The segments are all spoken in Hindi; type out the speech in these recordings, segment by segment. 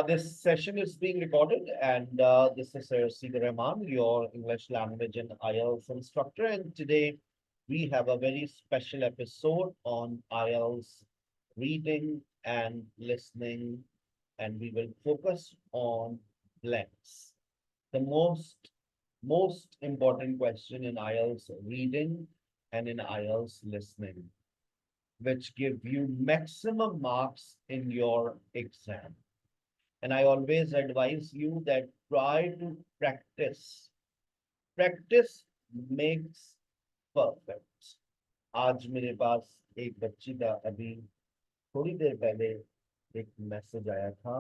This session is being recorded, and this is Sida Rahman, your English language and IELTS instructor. And today we have a very special episode on IELTS reading and listening, and we will focus on blanks. The most important question in IELTS reading and in IELTS listening, which give you maximum marks in your exam. And I always advise you that try to practice. Practice makes perfect. आज मेरे पास एक बच्ची का अभी थोड़ी देर पहले एक मैसेज आया था,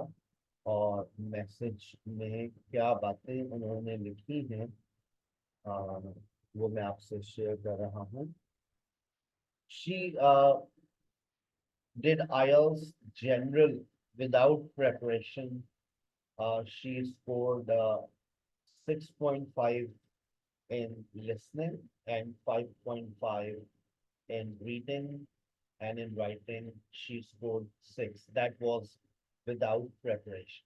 और मैसेज में क्या बातें उन्होंने लिखी हैं वो मैं आपसे शेयर कर रहा हूँ. She did IELTS general without preparation. She scored 6.5 in listening and 5.5 in reading, and in writing she scored 6. That was without preparation.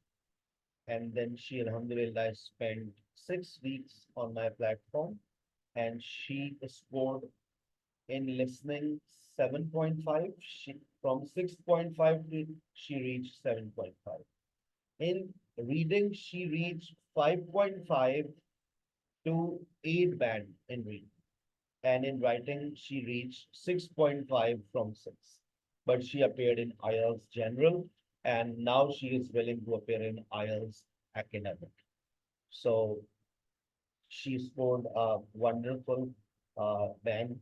And then she, alhamdulillah, spent 6 weeks on my platform, and she scored in listening 7.5. She from 6.5 to she reached 7.5. In reading, she reached 5.5 to 8 band in reading. And in writing, she reached 6.5 from 6. But she appeared in IELTS General, and now she is willing to appear in IELTS Academic. So she scored a wonderful band,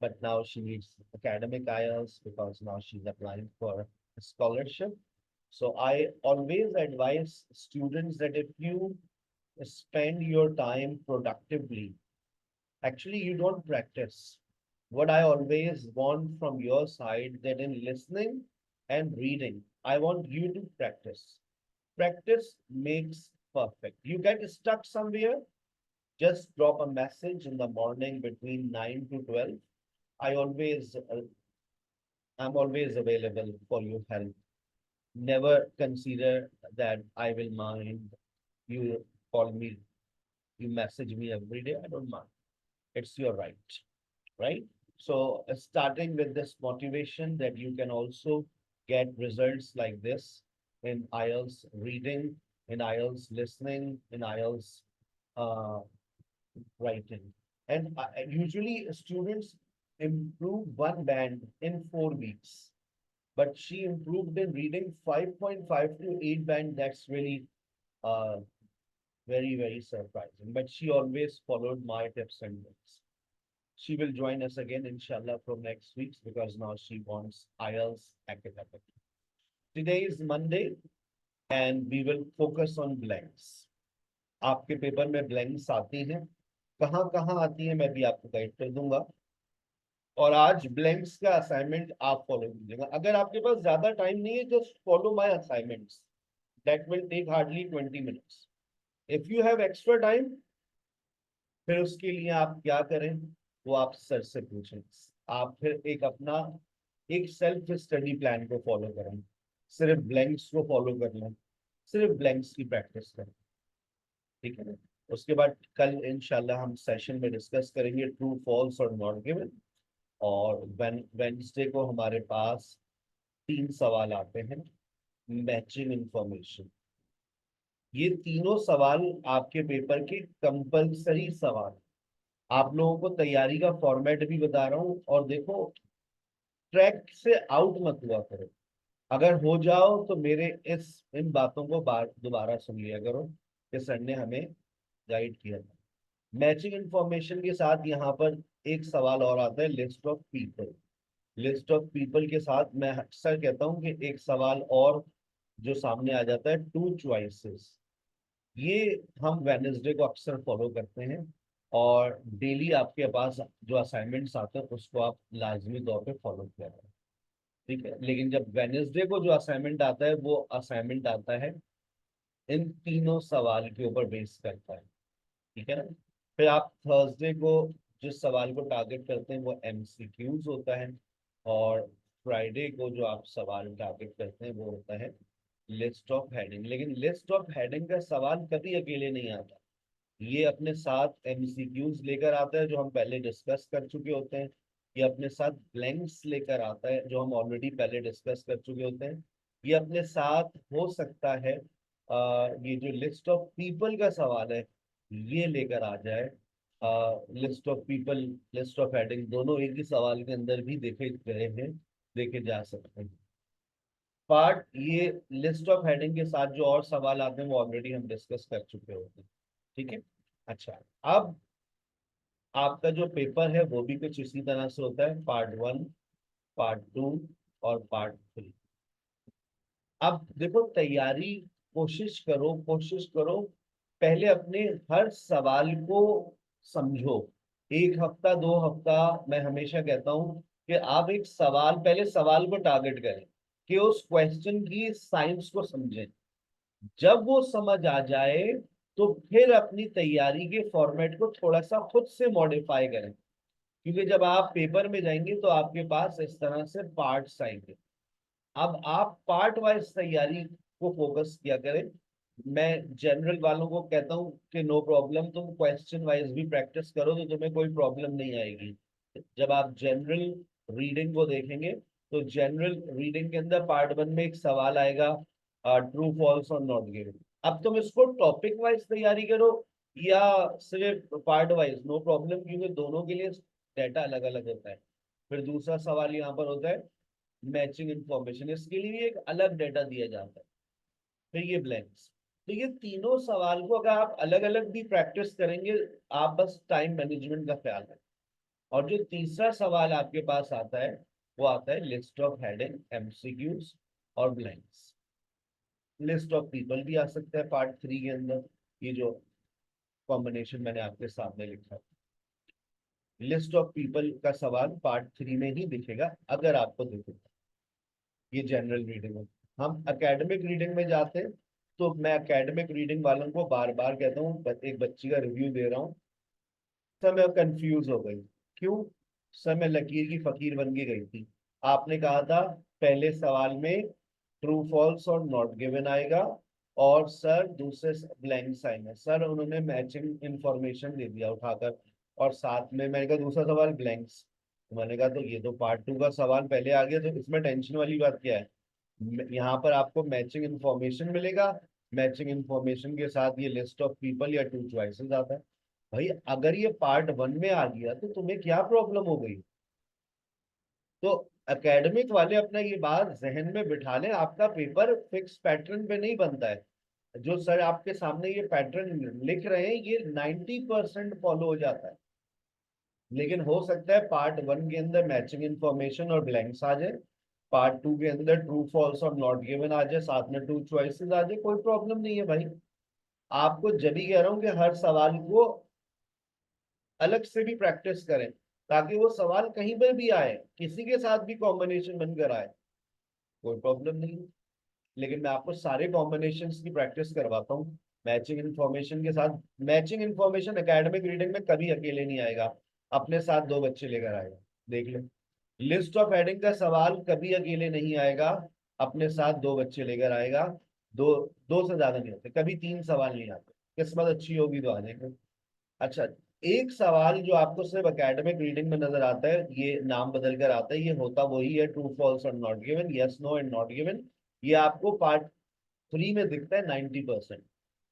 but now she needs academic IELTS because now she's applying for a scholarship. So I always advise students that if you spend your time productively, actually you don't practice. What I always want from your side, that in listening and reading, I want you to practice. Practice makes perfect. You get stuck somewhere, just drop a message in the morning between 9 to 12. I always, I'm always available for your help. Never consider that I will mind. You call me, you message me every day. I don't mind. It's your right, right? So, starting with this motivation that you can also get results like this in IELTS reading, in IELTS listening, in IELTS uh, writing. And usually students improve one band in 4 weeks, but she improved in reading 5.5 to 8 band. That's really uh, very, very surprising. But she always followed my tips and tricks. She will join us again, inshallah, from next week because now she wants IELTS academic. Today is Monday and we will focus on blanks. आपके पेपर में ब्लैंक्स आती हैं, कहाँ कहाँ आती है मैं भी आपको गाइड कर दूंगा. और आज ब्लैंक्स का असाइनमेंट आप फॉलो कीजिएगा. अगर आपके पास ज्यादा टाइम नहीं है, just follow my assignments. That will take hardly 20 minutes. If you have extra time, फिर उसके लिए आप क्या करें, वो आप सर से पूछें. आप फिर एक अपना एक सेल्फ स्टडी प्लान को फॉलो करें. सिर्फ ब्लैंक्स को फॉलो कर लें, सिर्फ ब्लैंक्स की प्रैक्टिस करें. ठीक है ना. उसके बाद कल इंशाल्लाह हम सेशन में डिस्कस करेंगे ट्रू फॉल्स और नॉट गिवन. और वेंसडे को हमारे पास 3 सवाल आते हैं. मैचिंग इंफॉर्मेशन, ये तीनों सवाल आपके पेपर के कंपलसरी सवाल. आप लोगों को तैयारी का फॉर्मेट भी बता रहा हूँ. और देखो, ट्रैक से आउट मत हुआ करो. अगर हो जाओ तो मेरे इस इन बातों को दोबारा सुन लिया करो कि सर ने हमें गाइड किया था. मैचिंग इंफॉर्मेशन के साथ यहाँ पर एक सवाल और आता है, list of people. List of people के साथ मैं अक्सर कहता हूँ कि एक सवाल और जो सामने आ जाता है, टू चॉइसेस. ये हम वेडनेसडे को अक्सर फॉलो करते हैं. और डेली आपके पास जो असाइनमेंट्स आते हैं उसको आप लाजमी तौर पे फॉलो किया करें. ठीक है. लेकिन जब वेडनेसडे को जो असाइनमेंट आता है, वो असाइनमेंट आता है इन तीनों सवाल के ऊपर बेस करता है. ठीक है ना. फिर आप थर्सडे को जिस सवाल को टारगेट करते हैं वो एमसीक्यूज होता है. और फ्राइडे को जो आप सवाल टारगेट करते हैं वो होता है लिस्ट ऑफ हेडिंग, लेकिन लिस्ट ऑफ हेडिंग का सवाल कभी अकेले नहीं आता। ये अपने साथ एमसीक्यूज लेकर आता है जो हम पहले डिस्कस कर चुके होते हैं। ये अपने साथ ब्लैंक्स लेकर आता है जो हम ऑलरेडी पहले डिस्कस कर चुके होते हैं। ये अपने साथ हो सकता है ये जो लिस्ट ऑफ पीपल का सवाल है ये लेकर आ जाए। List of people, list of heading दोनों एक ही सवाल के अंदर भी देखे गए हैं, देखे जा सकते हैं। पार्ट ये लिस्ट ऑफ हेडिंग के साथ जो और सवाल आते हैं वो ऑलरेडी हम डिस्कस कर चुके होते हैं। ठीक है। अच्छा, अब आपका जो पेपर है वो भी कुछ इसी तरह से होता है, पार्ट 1, पार्ट 2 और पार्ट 3। अब देखो तैयारी, कोशिश करो पहले अपने हर सवाल को समझो। एक हफ्ता 2 हफ्ता, मैं हमेशा कहता हूं कि आप एक सवाल, पहले सवाल को टारगेट करें कि उस क्वेश्चन की साइंस को समझें। जब वो समझ आ जाए तो फिर अपनी तैयारी के फॉर्मेट को थोड़ा सा खुद से मॉडिफाई करें, क्योंकि जब आप पेपर में जाएंगे तो आपके पास इस तरह से पार्ट्स आएंगे। अब आप पार्ट वाइज तैयारी को फोकस किया करें। मैं जनरल वालों को कहता हूँ कि नो प्रॉब्लम, तुम क्वेश्चन वाइज भी प्रैक्टिस करो तो तुम्हें कोई प्रॉब्लम नहीं आएगी। जब आप जनरल रीडिंग को देखेंगे तो जनरल रीडिंग के अंदर पार्ट 1 में एक सवाल आएगा, ट्रू फॉल्स और नॉट गिवन। अब तुम इसको टॉपिक वाइज तैयारी करो या सिर्फ पार्ट वाइज, नो प्रॉब्लम, क्योंकि दोनों के लिए डाटा अलग अलग होता है। फिर दूसरा सवाल यहाँ पर होता है मैचिंग इंफॉर्मेशन, इसके लिए भी एक अलग डाटा दिया जाता है। फिर ये ब्लैंक्स। तो ये तीनों सवाल को अगर आप अलग अलग भी प्रैक्टिस करेंगे, आप बस टाइम मैनेजमेंट का ख्याल रखें। और जो तीसरा सवाल आपके पास आता है वो आता है लिस्ट ऑफ हेडिंग, एमसीक्यूज और ब्लैंक्स। लिस्ट ऑफ पीपल भी आ सकता है पार्ट 3 के अंदर, ये जो कॉम्बिनेशन मैंने आपके सामने लिखा है। लिस्ट ऑफ पीपल का सवाल पार्ट 3 में ही दिखेगा अगर आपको दिखेगा। ये जनरल रीडिंग है। हम एकेडमिक रीडिंग में जाते हैं तो मैं एकेडमिक रीडिंग वालों को बार बार कहता हूँ, एक बच्ची का रिव्यू दे रहा हूँ, सर मैं कंफ्यूज हो गई। क्यों? सर मैं लकीर की फकीर बन के गई थी। आपने कहा था पहले सवाल में ट्रू फॉल्स और नॉट गिवन आएगा और सर दूसरे ब्लैंक्स आएंगे। सर उन्होंने मैचिंग इंफॉर्मेशन दे दिया उठाकर, और साथ में मैंने कहा दूसरा सवाल ब्लैंक्स। मैंने कहा तो ये तो पार्ट 2 का सवाल पहले आ गया, तो इसमें टेंशन वाली बात क्या है? यहाँ पर आपको मैचिंग इंफॉर्मेशन मिलेगा, मैचिंग इंफॉर्मेशन के साथ ये लिस्ट ऑफ पीपल या टू चॉइसेस आता है। भाई अगर ये पार्ट 1 में आ गया तो तुम्हें क्या प्रॉब्लम हो गई? तो एकेडमिक वाले अपना ये बात जहन में बिठा लें, आपका पेपर फिक्स पैटर्न पे नहीं बनता है। जो सर आपके सामने ये पैटर्न लिख रहे हैं ये 90% फॉलो हो जाता है। लेकिन हो सकता है पार्ट 1 के अंदर मैचिंग इंफॉर्मेशन और ब्लैंक्स आ जाए, पार्ट 2 के अंदर ट्रू फॉल्स और नॉट गिवन आ जाए, साथ में टू चॉइसेस आ जाए, कोई प्रॉब्लम नहीं है भाई। आपको जब भी कह रहा हूँ कि हर सवाल को अलग से भी प्रैक्टिस करें, ताकि वो सवाल कहीं पर भी आए, किसी के साथ भी कॉम्बिनेशन बनकर आए, कोई प्रॉब्लम नहीं है। लेकिन मैं आपको सारे कॉम्बिनेशंस की प्रैक्टिस करवाता हूँ मैचिंग इन्फॉर्मेशन के साथ। मैचिंग इन्फॉर्मेशन एकेडमिक रीडिंग में कभी अकेले नहीं आएगा, अपने साथ दो बच्चे लेकर आएगा। देख लो, लिस्ट ऑफ हेडिंग का सवाल कभी अकेले नहीं आएगा, अपने साथ दो बच्चे लेकर आएगा। दो, दो से ज्यादा नहीं होते, कभी तीन सवाल नहीं आते, किस्मत अच्छी होगी तो आ जाएंगे। अच्छा, एक सवाल जो आपको सिर्फ एकेडमिक रीडिंग में नजर आता है, ये नाम बदल कर आता है, ये होता वही है ट्रू फॉल्स और not given, yes no and not given. ये आपको पार्ट 3 में दिखता है 90%।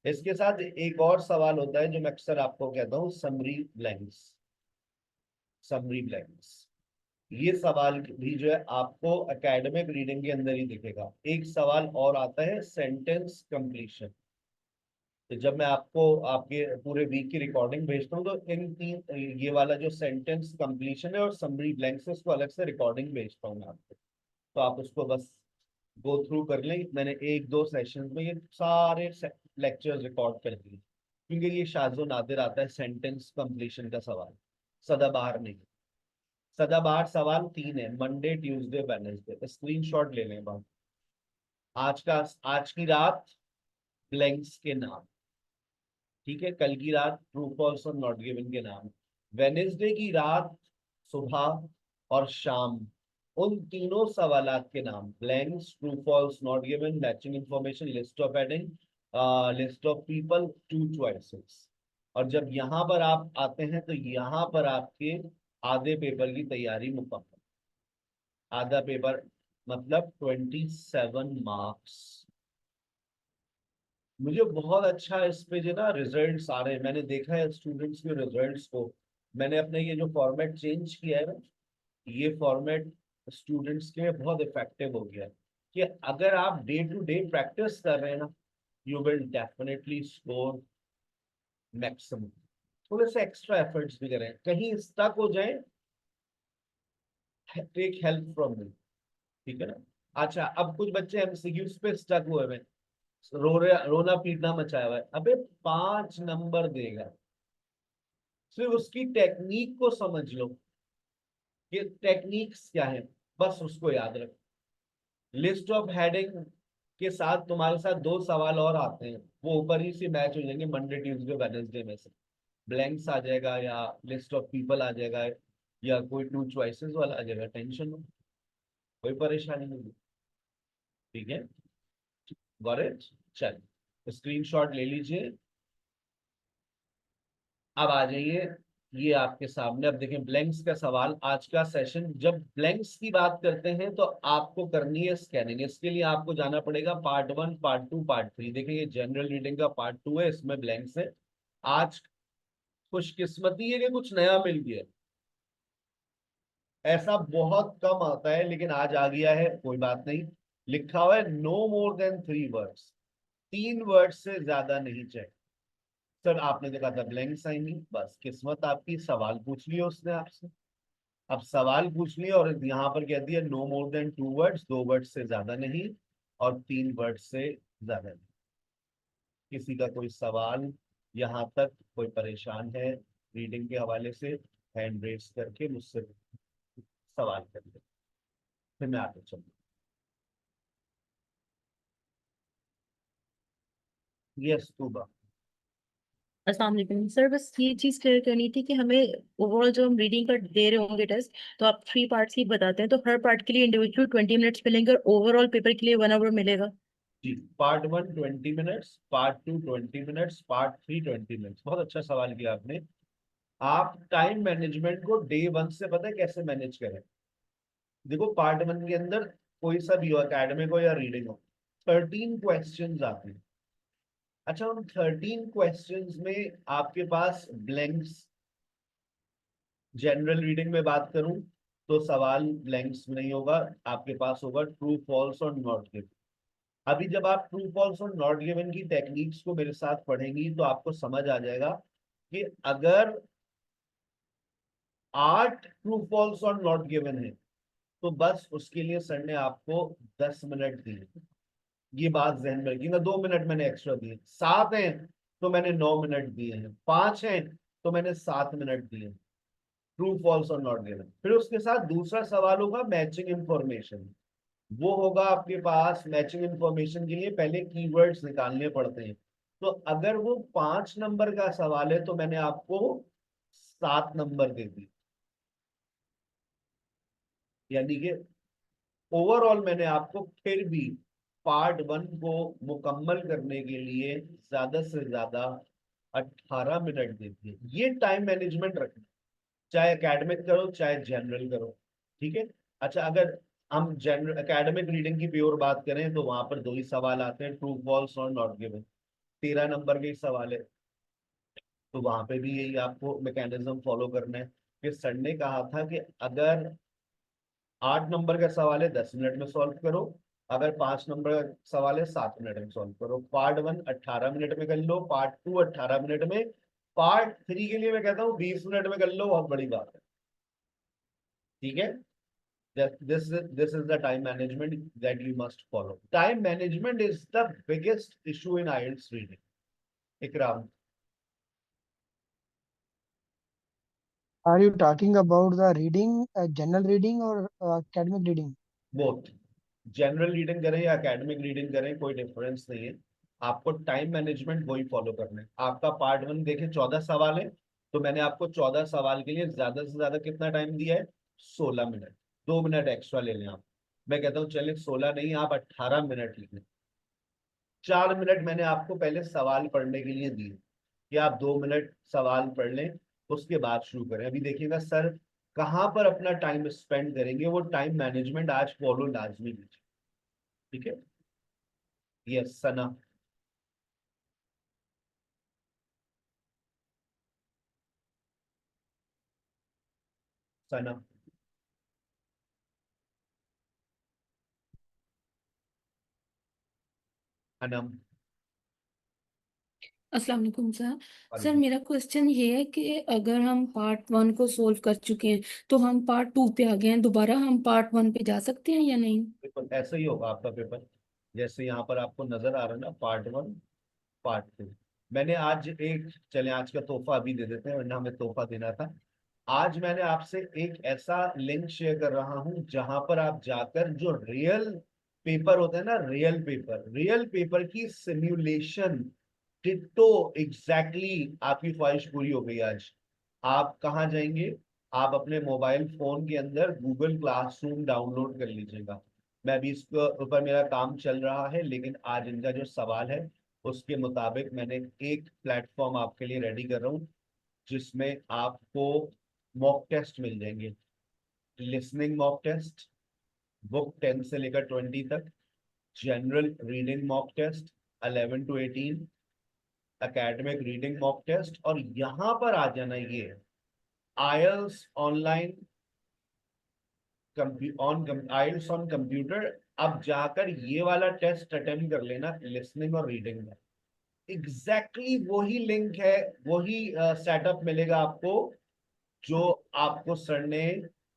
इसके साथ एक और सवाल होता है जो मैं अक्सर आपको कहता हूँ, समरी ब्लैंक्स। समरी ब्लैंक्स, ये सवाल भी जो है आपको एकेडमिक रीडिंग के अंदर ही दिखेगा। एक सवाल और आता है सेंटेंस कंप्लीशन। तो जब मैं आपको आपके पूरे वीक की रिकॉर्डिंग भेजता हूँ तो इन तीन, ये वाला जो सेंटेंस कंप्लीशन है और समरी ब्लैंक्स है, उसको अलग से रिकॉर्डिंग भेजता हूँ मैं आपको। तो आप उसको बस गो थ्रू कर लें। मैंने एक दो सेशन में ये सारे लेक्चर्स रिकॉर्ड कर दिए, क्योंकि ये शाज़ो नादिर आता है सेंटेंस कंप्लीशन का सवाल, सदाबहार नहीं। सदाबहार सवाल 3 है, मंडे ट्यूसडे वेडनेसडे, स्क्रीनशॉट ले लें बात। आज का, आज की रात ब्लैंक्स के नाम, ठीक है, कल की रात ट्रू फॉल्स और नॉट गिवन के नाम, वेनेसडे की रात सुबह और शाम उन तीनों सवालात के नाम, blanks, true false, not given, matching information, list of heading, list of people, two choices. और जब यहाँ पर आप आते हैं तो यहाँ पर आपके आधे पेपर की तैयारी मुकम्मल। आधा पेपर मतलब 27 मार्क्स। मुझे बहुत अच्छा इस पे जो ना रिजल्ट्स आ रहे हैं, मैंने देखा है स्टूडेंट्स के रिजल्ट्स को। मैंने अपने ये जो फॉर्मेट चेंज किया है ना, ये फॉर्मेट स्टूडेंट्स के लिए बहुत इफेक्टिव हो गया है कि अगर आप डे टू डे प्रैक्टिस कर रहे हैं ना, you will definitely score maximum. थोड़े से एक्स्ट्रा एफर्ट्स भी करें, कहीं स्टक हो जाए, टेक हेल्प फ्रॉम मी, ठीक है ना। अच्छा, अब कुछ बच्चे एमसीक्यूज पे स्टक हुए हैं, रोना पीटना मचाया हुआ है, अबे 5 नंबर देगा। सिर्फ उसकी टेक्निक को समझ लो कि टेक्निक्स क्या है, बस उसको याद रखो। लिस्ट ऑफ हेडिंग के साथ तुम्हारे साथ 2 सवाल और आते हैं, वो ऊपर ही से मैच हो जाएंगे मंडे ट्यूसडे वेडनेसडे में से। ब्लैंक्स आ जाएगा या लिस्ट ऑफ पीपल आ जाएगा या कोई टू चॉइसेस वाला आ जाएगा, टेंशन हो, कोई परेशानी नहीं। ठीक है, गॉट इट। चल, स्क्रीनशॉट ले लीजिए। अब आ जाइए, ये आपके सामने। अब देखें ब्लैंक्स का सवाल, आज का सेशन। जब ब्लैंक्स की बात करते हैं तो आपको करनी है स्कैनिंग। इसके लिए आपको जाना पड़ेगा पार्ट 1, पार्ट 2, पार्ट 3। देखिए ये जनरल रीडिंग का पार्ट 2 है, इसमें ब्लैंक्स है। आज खुशकिस्मती है कि कुछ नया मिल गया, ऐसा बहुत कम आता है, लेकिन आज आ गया है, कोई बात नहीं। लिखा हुआ है no more than 3 words, 3 word से ज्यादा नहीं चाहिए। सर आपने देखा था ब्लैंक साइन ही, बस किस्मत आपकी, सवाल पूछ लिया उसने आपसे। अब सवाल पूछ लिया और यहाँ पर कह दिया no more than 2 words, 2 word से ज्यादा नहीं और 3 वर्ड से ज्यादा नहीं। किसी का कोई सवाल यहाँ तक, कोई परेशान है रीडिंग के हवाले से, हैंड रेस करके मुझसे सवाल कर ले, फिर मैं आगे चलूँ। यस तूबा। अस्सलाम वालेकुम सर, बस ये चीज क्लियर करनी थी कि हमें ओवरऑल जो हम रीडिंग का दे रहे होंगे टेस्ट, तो आप 3 पार्ट्स ही बताते हैं, तो हर पार्ट के लिए इंडिविजुअल 20 मिनट्स मिलेंगे और ओवरऑल पेपर के लिए 1 आवर मिलेगा। जी, part 1 20 minutes, part 2 20 minutes, part 3 20 minutes. बहुत अच्छा सवाल किया आपने। आप टाइम मैनेजमेंट को डे 1 से पता है कैसे मैनेज करें। देखो पार्ट 1 के अंदर कोई सा भी हो, एकेडमिक हो या रीडिंग हो, 13 क्वेश्चन आते हैं। अच्छा, उन 13 क्वेश्चन में आपके पास ब्लैंक्स, जनरल रीडिंग में बात करूं तो सवाल ब्लैंक्स में नहीं होगा, आपके पास होगा ट्रू फॉल्स और नॉट गिवन। अभी जब आप ट्रू फॉल्स और नॉट गिवन की टेक्निक्स को मेरे साथ पढ़ेंगी तो आपको समझ आ जाएगा कि अगर 8 ट्रू फॉल्स और नॉट गिवन है तो बस उसके लिए सर ने आपको 10 मिनट दिए। ये बात जहन में रखिएगा, 2 मिनट मैंने एक्स्ट्रा दिए। 7 हैं तो मैंने 9 मिनट दिए हैं, 5 हैं तो मैंने 7 मिनट दिए। ट्रू फॉल्स और नॉट गिवन। फिर उसके साथ दूसरा सवाल होगा मैचिंग इंफॉर्मेशन। वो होगा आपके पास, मैचिंग इंफॉर्मेशन के लिए पहले कीवर्ड्स निकालने पड़ते हैं। तो अगर वो 5 नंबर का सवाल है तो मैंने आपको 7 नंबर दे दिए, यानी कि ओवरऑल मैंने आपको फिर भी पार्ट 1 को मुकम्मल करने के लिए ज्यादा से ज्यादा 18 मिनट दे दिए। ये टाइम मैनेजमेंट रखना, चाहे एकेडमिक करो चाहे जनरल करो, ठीक है। अच्छा, अगर हम जनरल एकेडमिक रीडिंग की प्योर बात करें तो वहां पर 2 ही सवाल आते हैं, ट्रू फॉल्स और नॉट गिवन। 13 नंबर के ही सवाल है, तो वहां पे भी यही आपको मैकेनिज्म फॉलो करना है कि सर ने कहा था कि अगर 8 नंबर का सवाल है 10 मिनट में सॉल्व करो, अगर 5 नंबर का सवाल है 7 मिनट में सॉल्व करो। पार्ट 1 18 मिनट में कर लो, पार्ट 2 18 मिनट में, पार्ट 3 के लिए मैं कहता हूँ 20 मिनट में कर लो, बहुत बड़ी बात है। ठीक है, this is the time management that you must follow. Time management is the biggest issue in IELTS reading. Ikram, Are you talking about the reading, general reading or academic reading? both. General reading करें या एकेडमिक रीडिंग करें कोई डिफरेंस नहीं है, आपको टाइम मैनेजमेंट वही फॉलो करना है। आपका पार्ट 1 देखें 14 सवाल है, तो मैंने आपको 14 सवाल के लिए ज्यादा से ज्यादा कितना टाइम दिया है, 16 मिनट। 2 मिनट एक्स्ट्रा ले लें आप। मैं कहता हूँ चले 16 नहीं, आप 18 मिनट लिखें। 4 मिनट मैंने आपको पहले सवाल पढ़ने के लिए दिए कि आप 2 मिनट सवाल पढ़ लें, उसके बाद शुरू करें। अभी देखिएगा सर कहाँ पर अपना टाइम स्पेंड करेंगे, वो टाइम मैनेजमेंट आज फॉलो लाजमी कीजिए। ठीक है, यस सना। सना। अनम। अस्सलाम वालेकुम सर। सर वालेकुम। मेरा क्वेश्चन ये है कि अगर हम पार्ट 1 को सोल्व कर चुके हैं तो हम पार्ट 2 पे आ गए हैं, दोबारा हम पार्ट 1 पे जा सकते हैं या नहीं? बिल्कुल ऐसा ही होगा आपका पेपर, जैसे यहाँ पर आपको नजर आ रहा है ना, पार्ट 1 पार्ट 2। मैंने आज एक, चले आज का तोहफा अभी दे देते हैं वरना हमें तोहफा देना था। आज मैंने आपसे एक ऐसा लिंक शेयर कर रहा हूं जहां पर आप जाकर जो रियल पेपर होता है ना, रियल पेपर की सिम्युलेशन डिट्टो एग्जैक्टली आपकी ख्वाहिश पूरी हो गई आज। आप कहाँ जाएंगे, आप अपने मोबाइल फोन के अंदर गूगल क्लासरूम डाउनलोड कर लीजिएगा। मैं अभी इसके ऊपर मेरा काम चल रहा है, लेकिन आज इनका जो सवाल है उसके मुताबिक मैंने एक प्लेटफॉर्म आपके लिए रेडी कर रहा हूँ जिसमें आपको मॉक टेस्ट मिल जाएंगे। लिसनिंग मॉक टेस्ट, बुक 10 से लेकर 20 तक, general reading mock test 11 to 18, academic reading mock test, और यहां पर आ जाना ये IELTS online IELTS on computer. अब जाकर ये वाला टेस्ट अटेम्प्ट कर लेना लिसनिंग और रीडिंग में। वही लिंक है, वही सेटअप मिलेगा आपको जो आपको सर ने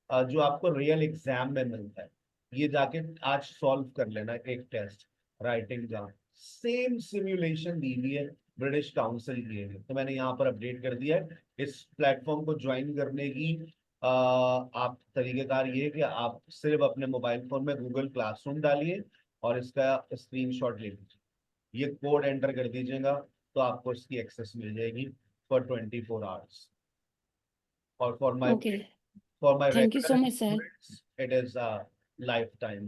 जो आपको रियल एग्जाम में मिलता है। ये जाके आज सॉल्व कर लेना एक टेस्ट राइटिंग का। सेम सिमुलेशन दी हुई है, ब्रिटिश काउंसिल की है, तो मैंने यहाँ पर अपडेट कर दिया है। इस प्लेटफॉर्म को ज्वाइन करने की आप तरीकेकार ये है कि आप सिर्फ अपने मोबाइल फोन में गूगल क्लासरूम डालिए और इसका स्क्रीनशॉट ले लीजिए, ये कोड एंटर कर दीजिएगा तो आपको इसकी एक्सेस मिल जाएगी फॉर 24 आवर्स। और okay, for my thank you regular so much sir. students it is a lifetime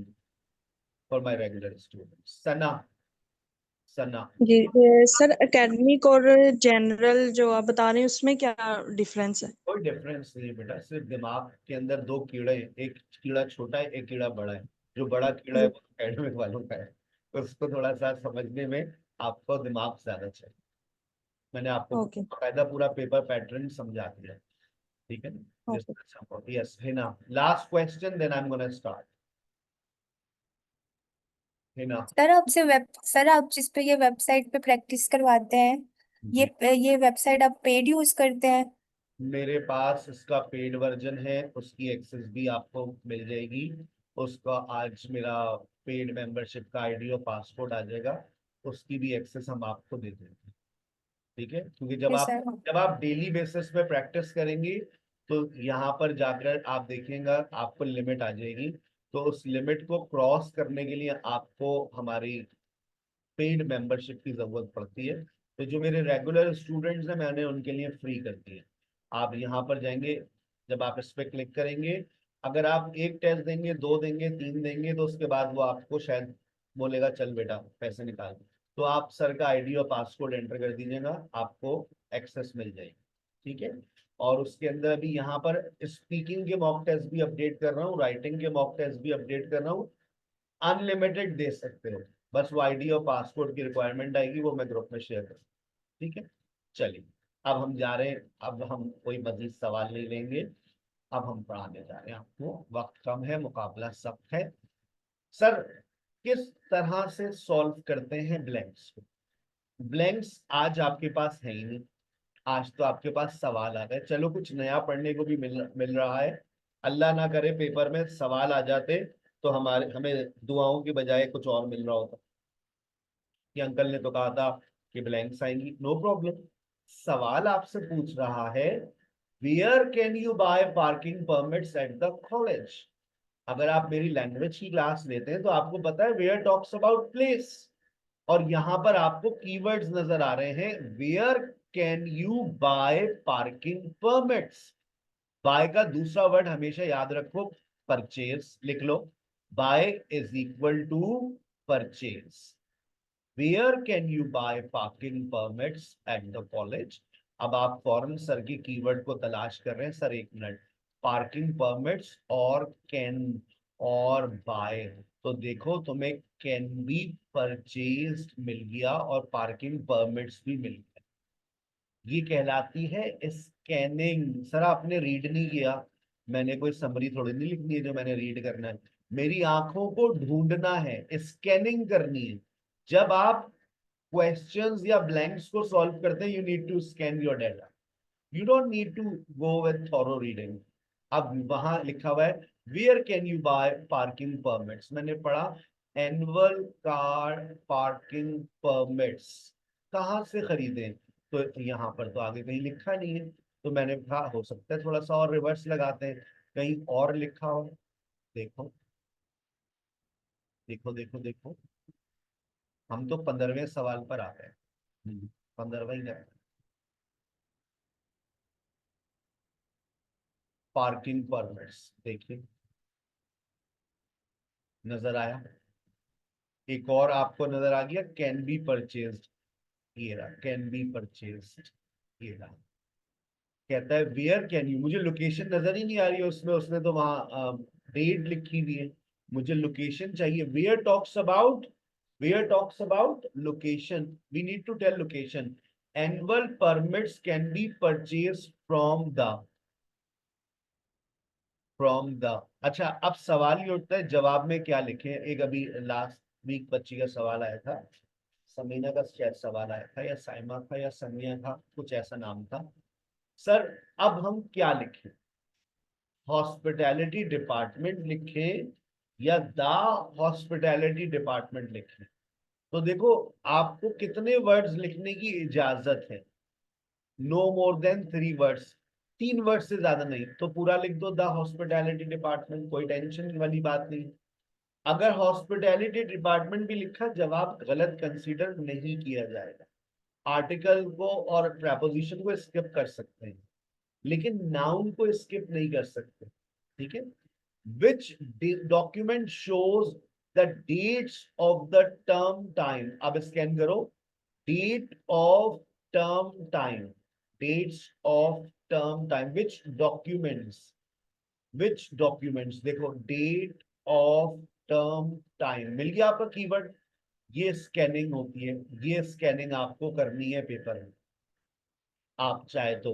for my regular students। Sana. Sana. जी सर, एकेडमिक और जनरल जो आप बता रहे हैं उसमें क्या डिफरेंस है? कोई डिफरेंस नहीं बेटा, सिर्फ दिमाग के अंदर दो कीड़े हैं, एक कीड़ा छोटा है, एक कीड़ा बड़ा है। जो बड़ा कीड़ा है वो एकेडमिक वालों का है, तो उसको थोड़ा सा समझने में आपको दिमाग ज्यादा चाहिए। मैंने आपको ओके फायदा पूरा पेपर पैटर्न समझा दिया, ठीक है ना। ओके। यस है ना, last question then I am gonna start. है ना। सर आप जिस पे ये वेबसाइट पे प्रैक्टिस करवाते हैं, जी, ये वेबसाइट आप पेड यूज करते हैं? मेरे पास इसका पेड वर्जन है, उसकी एक्सेस भी आपको मिल जाएगी। उसका आज मेरा पेड मेंबरशिप का आईडी और पासवर्ड आ जाएगा, उसकी भी एक्सेस हम आपको दे देंगे। ठीक है, क्योंकि ओके सर। जब आप डेली बेसिस पे प्रैक्टिस करेंगे तो यहाँ पर जाकर आप देखेंगे आपको लिमिट आ जाएगी, तो उस लिमिट को क्रॉस करने के लिए आपको हमारी पेड मेंबरशिप की जरूरत पड़ती है। तो जो मेरे रेगुलर स्टूडेंट्स हैं मैंने उनके लिए फ्री कर दी है। आप यहाँ पर जाएंगे, जब आप इस पे क्लिक करेंगे, अगर आप एक टेस्ट देंगे, दो देंगे, तीन देंगे, तो उसके बाद वो आपको शायद बोलेगा चल बेटा पैसे निकाल। तो आप सर का आईडी और पासवर्ड एंटर कर दीजिएगा, आपको एक्सेस मिल जाएगी। ठीक है, और उसके अंदर भी यहाँ पर स्पीकिंग के मॉक टेस्ट भी अपडेट कर रहा हूँ, राइटिंग के मॉक टेस्ट भी अपडेट कर रहा हूँ। अनलिमिटेड दे सकते हो, बस वो आईडी और पासवर्ड की रिक्वायरमेंट आएगी, वो मैं ग्रुप में शेयर करूँ। ठीक है, चलिए अब हम जा रहे हैं, अब हम कोई मजीद सवाल नहीं लेंगे, अब हम पढ़ाने जा रहे हैं आपको, वक्त कम है, मुकाबला सख्त है। सर किस तरह से सॉल्व करते हैं ब्लैंक्स को? ब्लैंक्स आज आपके पास है ही नहीं, आज तो आपके पास सवाल आ गए, चलो कुछ नया पढ़ने को भी मिल रहा है। अल्लाह ना करे पेपर में सवाल आ जाते तो हमें दुआओं की बजाय कुछ और मिल रहा होता कि अंकल ने तो कहा था कि ब्लैंक्स आएंगी। नो प्रॉब्लम, सवाल आपसे पूछ रहा है where can you buy parking permits at the college. अगर आप मेरी लैंग्वेज की क्लास लेते हैं तो आपको पता है वेयर टॉक्स अबाउट प्लेस, और यहां पर आपको कीवर्ड्स नजर आ रहे हैं, where can you buy parking permits. Buy का दूसरा वर्ड हमेशा याद रखो, परचेज लिख लो, buy is equal to purchase. Where can you buy parking permits at the college. अब आप फॉरन सर की कीवर्ड को तलाश कर रहे हैं, सर एक मिनट, पार्किंग परमिट्स और कैन और बाय, तो देखो तुम्हें कैन बी परचेज्ड मिल गया और पार्किंग परमिट्स भी मिल गया। ये कहलाती है स्कैनिंग। सर आपने रीड नहीं किया, मैंने कोई समरी थोड़ी नहीं लिखनी है जो मैंने रीड करना है, मेरी आंखों को ढूंढना है, स्कैनिंग करनी है। जब आप क्वेश्चंस या ब्लैंक्स को सॉल्व करते हैं, you need to scan your data, you don't need to go with thorough reading. अब वहां लिखा हुआ है where can you buy parking permits, मैंने पढ़ा एनुअल कार पार्किंग परमिट्स कहाँ से खरीदें, तो यहाँ पर तो आगे कहीं लिखा नहीं है, तो मैंने कहा हो सकता है थोड़ा सा और रिवर्स लगाते हैं, कहीं और लिखा हो। देखो देखो देखो देखो, हम तो 15वें सवाल पर आ गए, 15वां ही है। पार्किंग परमिट्स देखिए, नजर आया। एक और आपको नजर आ गया, कैन बी परचेज्ड, ये रहा कैन बी परचेज्ड, ये रहा। कहता है वेयर कैन यू, मुझे लोकेशन नजर ही नहीं आ रही है उसमें, उसने तो वहां डेट लिखी हुई है, मुझे लोकेशन चाहिए। Where talks about location, we need to tell location. Annual permits can be purchase from the. अच्छा अब सवाल ये उठता है जवाब में क्या लिखें। एक अभी लास्ट वीक बच्ची का सवाल आया था, समीना का शायद सवाल आया था, या साइमा था या समिया था, कुछ ऐसा नाम था। सर अब हम क्या लिखें, हॉस्पिटैलिटी डिपार्टमेंट लिखें या द हॉस्पिटैलिटी डिपार्टमेंट लिखें। तो देखो आपको कितने वर्ड्स लिखने की इजाजत है, no more than 3 words, 3 word से ज्यादा नहीं, तो पूरा लिख दो द हॉस्पिटैलिटी डिपार्टमेंट, कोई टेंशन वाली बात नहीं। अगर हॉस्पिटैलिटी डिपार्टमेंट भी लिखा, जवाब गलत कंसीडर नहीं किया जाएगा। आर्टिकल को और प्रेपोजिशन को स्किप कर सकते हैं, लेकिन नाउन को स्किप नहीं कर सकते, ठीक है। Which document shows the dates of the term time, अब स्कैन करो, date of term time, dates of term time, which documents, देखो date of term time मिल गया आपका कीवर्ड। ये स्कैनिंग होती है, ये स्कैनिंग आपको करनी है पेपर में। आप चाहे तो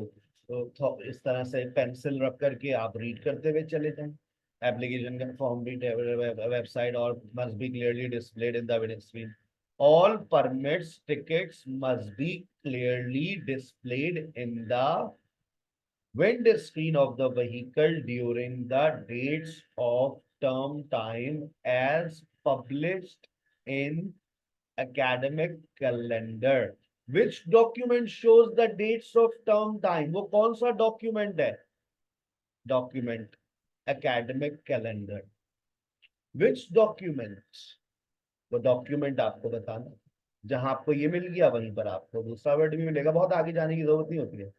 इस तरह से पेंसिल रख करके आप रीड करते हुए चले जाएं। एप्लीकेशन का फॉर्म भी वेबसाइट और must be clearly displayed in the window screen. All permits tickets must be clearly displayed in the window screen of the vehicle during the dates of term time as published in academic calendar. Which document shows the dates of term time? वो कौन सा document है? Document academic calendar. Which document? वो डॉक्यूमेंट आपको बताना, जहां आपको ये मिल गया वहीं पर आपको दूसरा वर्ड भी मिलेगा, बहुत आगे जाने की जरूरत नहीं होती है।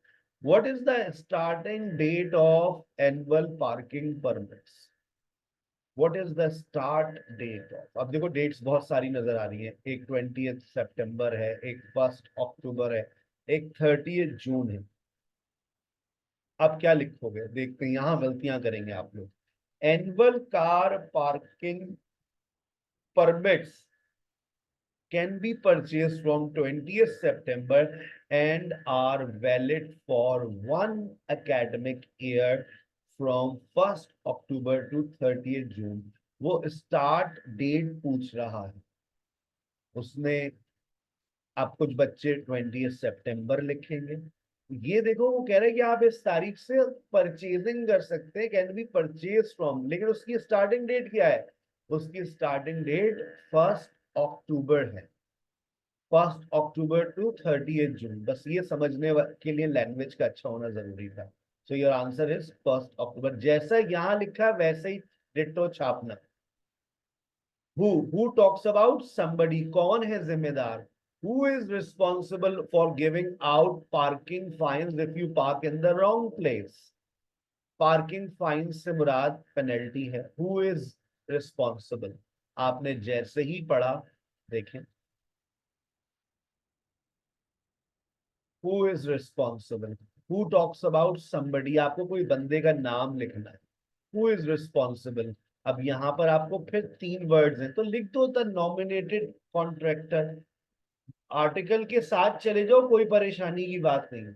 What is the starting date of annual parking permits, what is the start date of. अब देखो डेट्स बहुत सारी नजर आ रही है, एक 20 सितंबर है, एक 1 अक्टूबर है, एक 30 जून है। अब क्या लिखोगे, देखते हैं, यहां गलतियां करेंगे आप लोग। Annual car parking permits can be purchased from 20th September and are valid for 1 academic year from 1st October to 30th June। वो स्टार्ट डेट पूछ रहा है उसने। अब कुछ बच्चे 20th सितंबर लिखेंगे, ये देखो वो कह रहे हैं कि आप इस तारीख से परचेजिंग कर सकते हैं, कैन बी परचेज फ्रॉम, लेकिन उसकी स्टार्टिंग डेट क्या है, उसकी स्टार्टिंग डेट 1 अक्टूबर है, 1 अक्टूबर टू 30 जून। बस ये समझने के लिए लैंग्वेज का अच्छा होना जरूरी था। सो योर आंसर इज 1 अक्टूबर, जैसा यहाँ लिखा है वैसे ही ditto छापना। who talks about somebody, कौन है जिम्मेदार, who is responsible for giving out parking fines if you park in the wrong place, parking fine से मुराद पेनल्टी है। Who is responsible? आपने जैसे ही पढ़ा, देखें, who is responsible, who talks about somebody, आपको कोई बंदे का नाम लिखना है, हु इज रिस्पॉन्सिबल। अब यहां पर आपको फिर 3 वर्ड्स हैं, तो लिख दो द नॉमिनेटेड कॉन्ट्रैक्टर, आर्टिकल के साथ चले जाओ, कोई परेशानी की बात नहीं।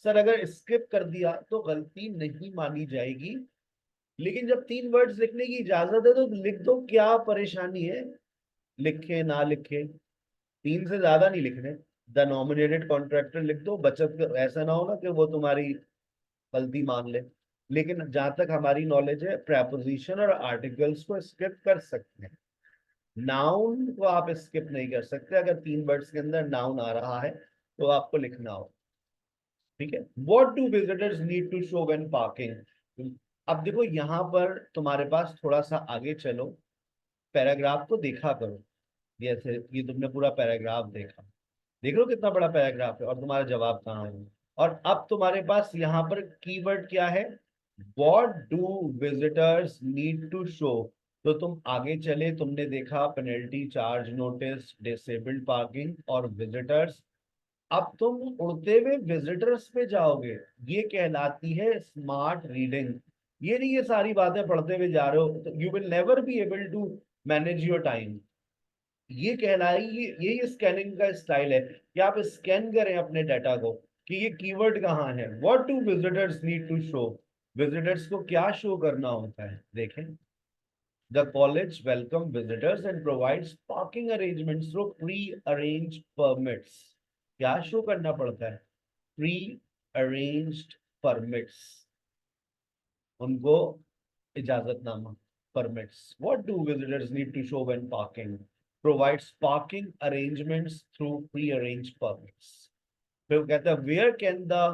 सर अगर स्किप कर दिया तो गलती नहीं मानी जाएगी, लेकिन जब 3 वर्ड्स लिखने की इजाजत है तो लिख दो, क्या परेशानी है? लिखे ना लिखे, 3 से ज्यादा नहीं लिखने। द नॉमिनेटेड कॉन्ट्रैक्टर लिख दो, बचत ऐसा ना हो ना कि वो तुम्हारी गलती मान ले। लेकिन जहां तक हमारी नॉलेज है, प्रेपोजिशन और आर्टिकल्स को स्किप कर सकते हैं, नाउन को आप स्किप नहीं कर सकते। अगर 3 वर्ड्स के अंदर नाउन आ रहा है तो आपको लिखना हो, ठीक है। What do visitors need to show when parking? अब देखो यहां पर तुम्हारे पास थोड़ा सा आगे चलो, पैराग्राफ को देखा करो। जैसे ये तुमने पूरा पैराग्राफ देखा, देख लो कितना बड़ा पैराग्राफ है और तुम्हारा जवाब कहाँ है। और अब तुम्हारे पास यहाँ पर कीवर्ड क्या है? What do visitors need to show. तो तुम आगे चले, तुमने देखा penalty, charge, notice, disabled parking और विजिटर्स। अब तुम उड़ते हुए विजिटर्स पे जाओगे, ये कहलाती है स्मार्ट रीडिंग। ये नहीं ये सारी बातें पढ़ते हुए जा रहे हो, तो you will never be able to manage your time. ये कहलाएगी, ये स्कैनिंग का स्टाइल है कि आप स्कैन करें अपने डाटा को कि ये कीवर्ड कहाँ है। What do visitors need to show, visitors को क्या शो करना होता है, देखें। The college welcome visitors and provides parking arrangements through pre arranged permits. क्या शो करना पड़ता है? प्री अरेंज्ड परमिट्स, उनको इजाजतनामा, permits. What do visitors need to show when parking? Provides parking arrangements through pre-arranged permits. फिर वो कहता है where can the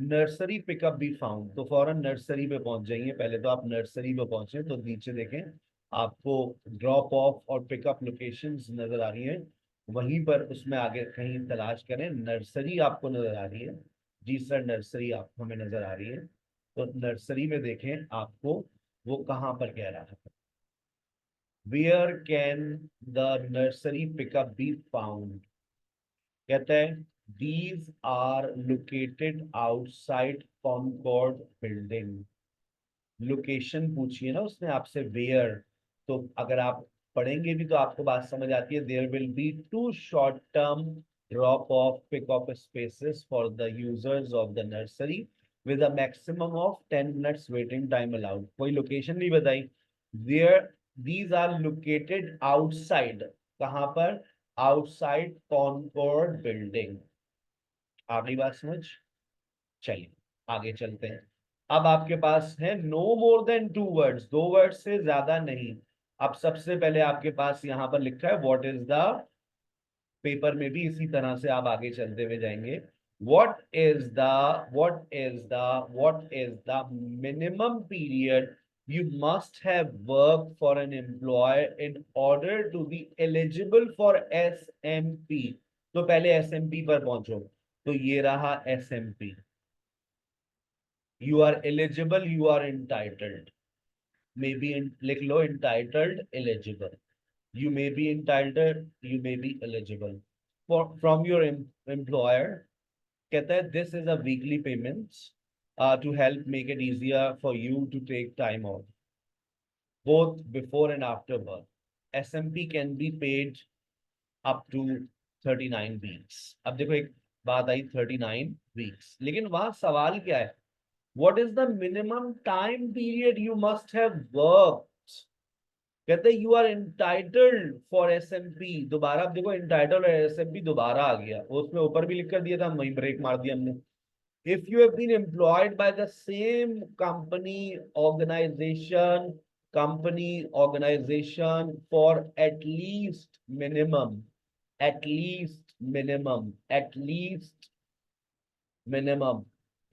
nursery pickup be found? तो फौरन नर्सरी पे पहुंच जाइए। पहले तो आप नर्सरी पे पहुंचे तो नीचे देखें, आपको ड्रॉप ऑफ और पिकअप लोकेशंस नजर आ रही हैं, वहीं पर उसमें आगे कहीं तलाश करें। नर्सरी आपको नजर आ रही है? जी सर, नर्सरी आपको हमें नजर आ रही है। तो नर्सरी में देखें आपको वो कहाँ पर कह रहा है, Where can the nursery pickup be found? कहता है these are located outside Concord building. Location पूछिए ना उसने आपसे, वेयर। तो अगर आप पढ़ेंगे भी तो आपको बात समझ आती है। There will be 2 short term drop off pick off spaces for the users of the nursery with a maximum of 10 minutes waiting time allowed. कोई लोकेशन नहीं बताई। There these are located outside, कहां पर? Outside concord building. आ गई बात समझ? चलिए आगे चलते हैं। अब आपके पास है no more than 2 words, 2 word से ज्यादा नहीं। अब सबसे पहले आपके पास यहां पर लिखा है व्हाट इज द, पेपर में भी इसी तरह से आप आगे चलते हुए जाएंगे। What is the minimum period you must have worked for an employer in order to be eligible for SMP। तो पहले SMP पर पहुंचो, तो ये रहा SMP। You are eligible, you are entitled, maybe लिख लो entitled, eligible। You may be entitled, you may be eligible from your employer। कहता है this is a weekly payments to help make it easier for you to take time off both before and after work। SMP can be paid up to 39 weeks। अब देखो एक बात आई 39 weeks, लेकिन वहां सवाल क्या है? What is the minimum time period you must have worked? कहते हैं you are entitled for SMP। दोबारा अब देखो entitled और SMP दोबारा आ गया, उसमें ऊपर भी लिख कर दिया था, वहीं ब्रेक मार दिया हमने। If you have been employed by the same company, organization for at least minimum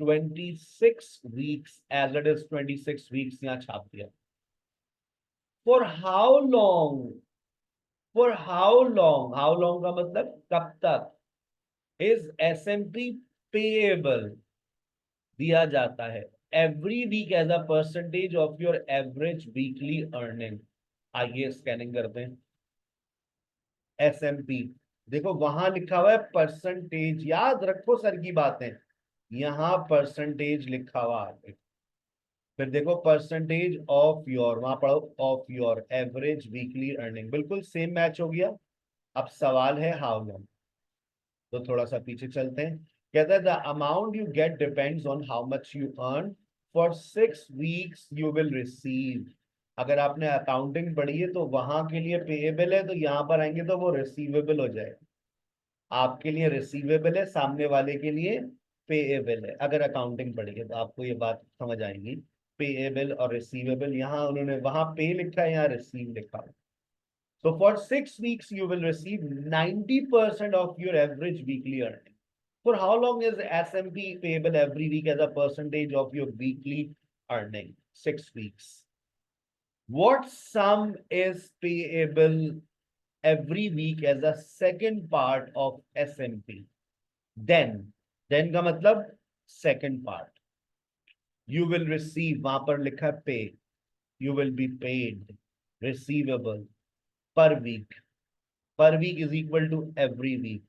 26 weeks, as it is 26 weeks यहाँ छाप दिया। For how long? How long का मतलब कब तक is SMP payable, दिया जाता है। every week as a percentage of your average weekly earning. आइए स्कैनिंग करते हैं। SMP देखो वहां लिखा हुआ है परसेंटेज, याद रखो सर की बातें, यहाँ परसेंटेज लिखा हुआ है। फिर देखो परसेंटेज ऑफ योर, वहां पढ़ो of your average weekly earning, बिल्कुल सेम मैच हो गया। अब सवाल है हाउ लॉन्ग, तो थोड़ा सा पीछे चलते हैं। कहता है the amount you get depends on how much you earn for 6 weeks you will receive. अगर आपने अकाउंटिंग पढ़ी है तो वहां के लिए पेएबल है, तो यहाँ पर आएंगे तो वो रिसीवेबल हो जाएगा। आपके लिए रिसीवेबल है, सामने वाले के लिए पेएबल है। अगर अकाउंटिंग पढ़ी है तो आपको ये बात समझ आएगी, पेएबल और रिसीवेबल। यहाँ उन्होंने वहां पे लिखा है, यहाँ रिसीव लिखा है। So for 6 weeks, you will receive 90% of your average weekly earning. For how long is SMP payable every week as a percentage of your weekly earning? 6 weeks. What sum is payable every week as a second part of SMP? Then का मतलब second part. You will receive, वहां पर लिखा है pay. You will be paid, receivable. Per week is equal to every week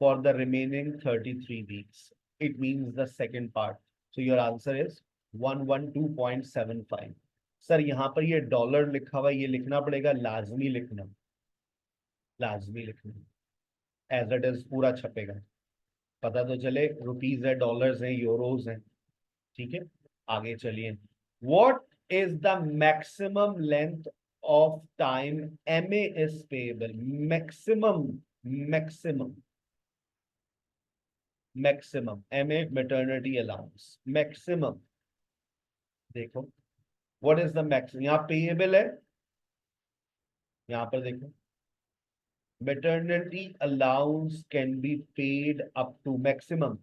for the remaining 33 weeks. It means the second part. So your answer is 112.75. Sir यहाँ पर ये डॉलर लिखा हुआ, ये लिखना पड़ेगा, लाजमी लिखना, लाजमी लिखना, एज इट इज पूरा छपेगा, पता तो चले रुपीज है, डॉलर्स हैं, यूरोज हैं। ठीक है, आगे चलिए। What is the maximum length of time MA is payable? Maximum MA maternity allowance maximum। देखो what is the maximum, यहाँ payable है, यहाँ पर देखो maternity allowance can be paid up to maximum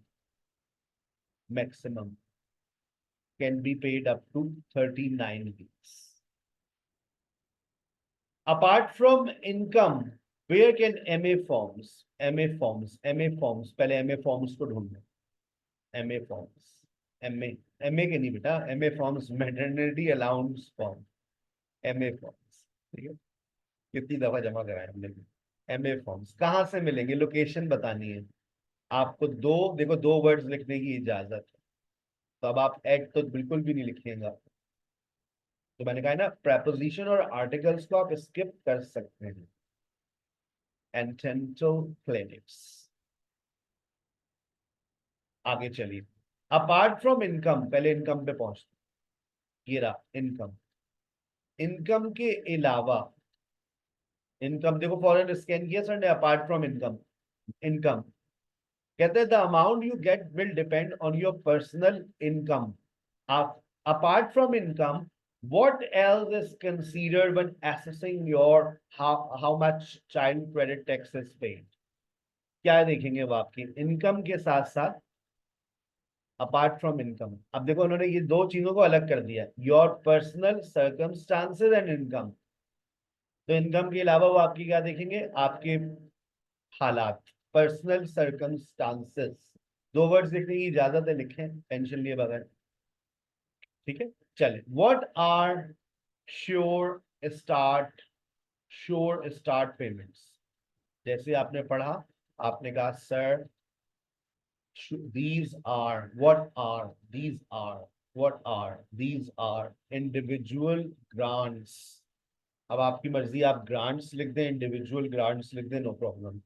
can be paid up to 39 weeks. Apart from income, where can MA forms पहले MA forms को ढूंढना। MA forms, MA के नहीं बेटा, MA forms maternity allowance form, MA forms, ठीक है, कितनी दफा जमा कराए हमने। MA forms कहाँ से मिलेंगे, लोकेशन बतानी है आपको। देखो दो वर्ड्स लिखने की इजाजत है, तो अब आप एट तो बिल्कुल भी नहीं लिखिएगा। तो मैंने कहा ना, प्रेपोजिशन और आर्टिकल्स को आप स्किप कर सकते हैं। एंटेंटल क्लिनिक्स, आगे चलिए। अपार्ट फ्रॉम इनकम, पहले इनकम पे पहुंचते, ये रहा इनकम। इनकम के अलावा, इनकम देखो फॉरेन स्कैन किया सर ने, अपार्ट फ्रॉम इनकम कहते हैं the amount you get will depend on your personal income. Apart from income, what else is considered when assessing your how much child credit tax is paid? क्या देखेंगे वो आपकी इनकम के साथ साथ, अपार्ट फ्रॉम इनकम। अब देखो उन्होंने ये दो चीजों को अलग कर दिया, your personal circumstances and income. तो इनकम के अलावा वो आपकी क्या देखेंगे, आपके हालात, पर्सनल सर्कमस्टांसेस। दो वर्ड्स लिखने की इजाजत है, लिखें टेंशन लिए बगैर। ठीक है, चलिए। What are sure start payments? जैसे आपने पढ़ा, आपने कहा sir these are individual grants। अब आपकी मर्जी, आप ग्रांट्स लिख दें, इंडिविजुअल ग्रांट्स लिख दें, नो प्रॉब्लम,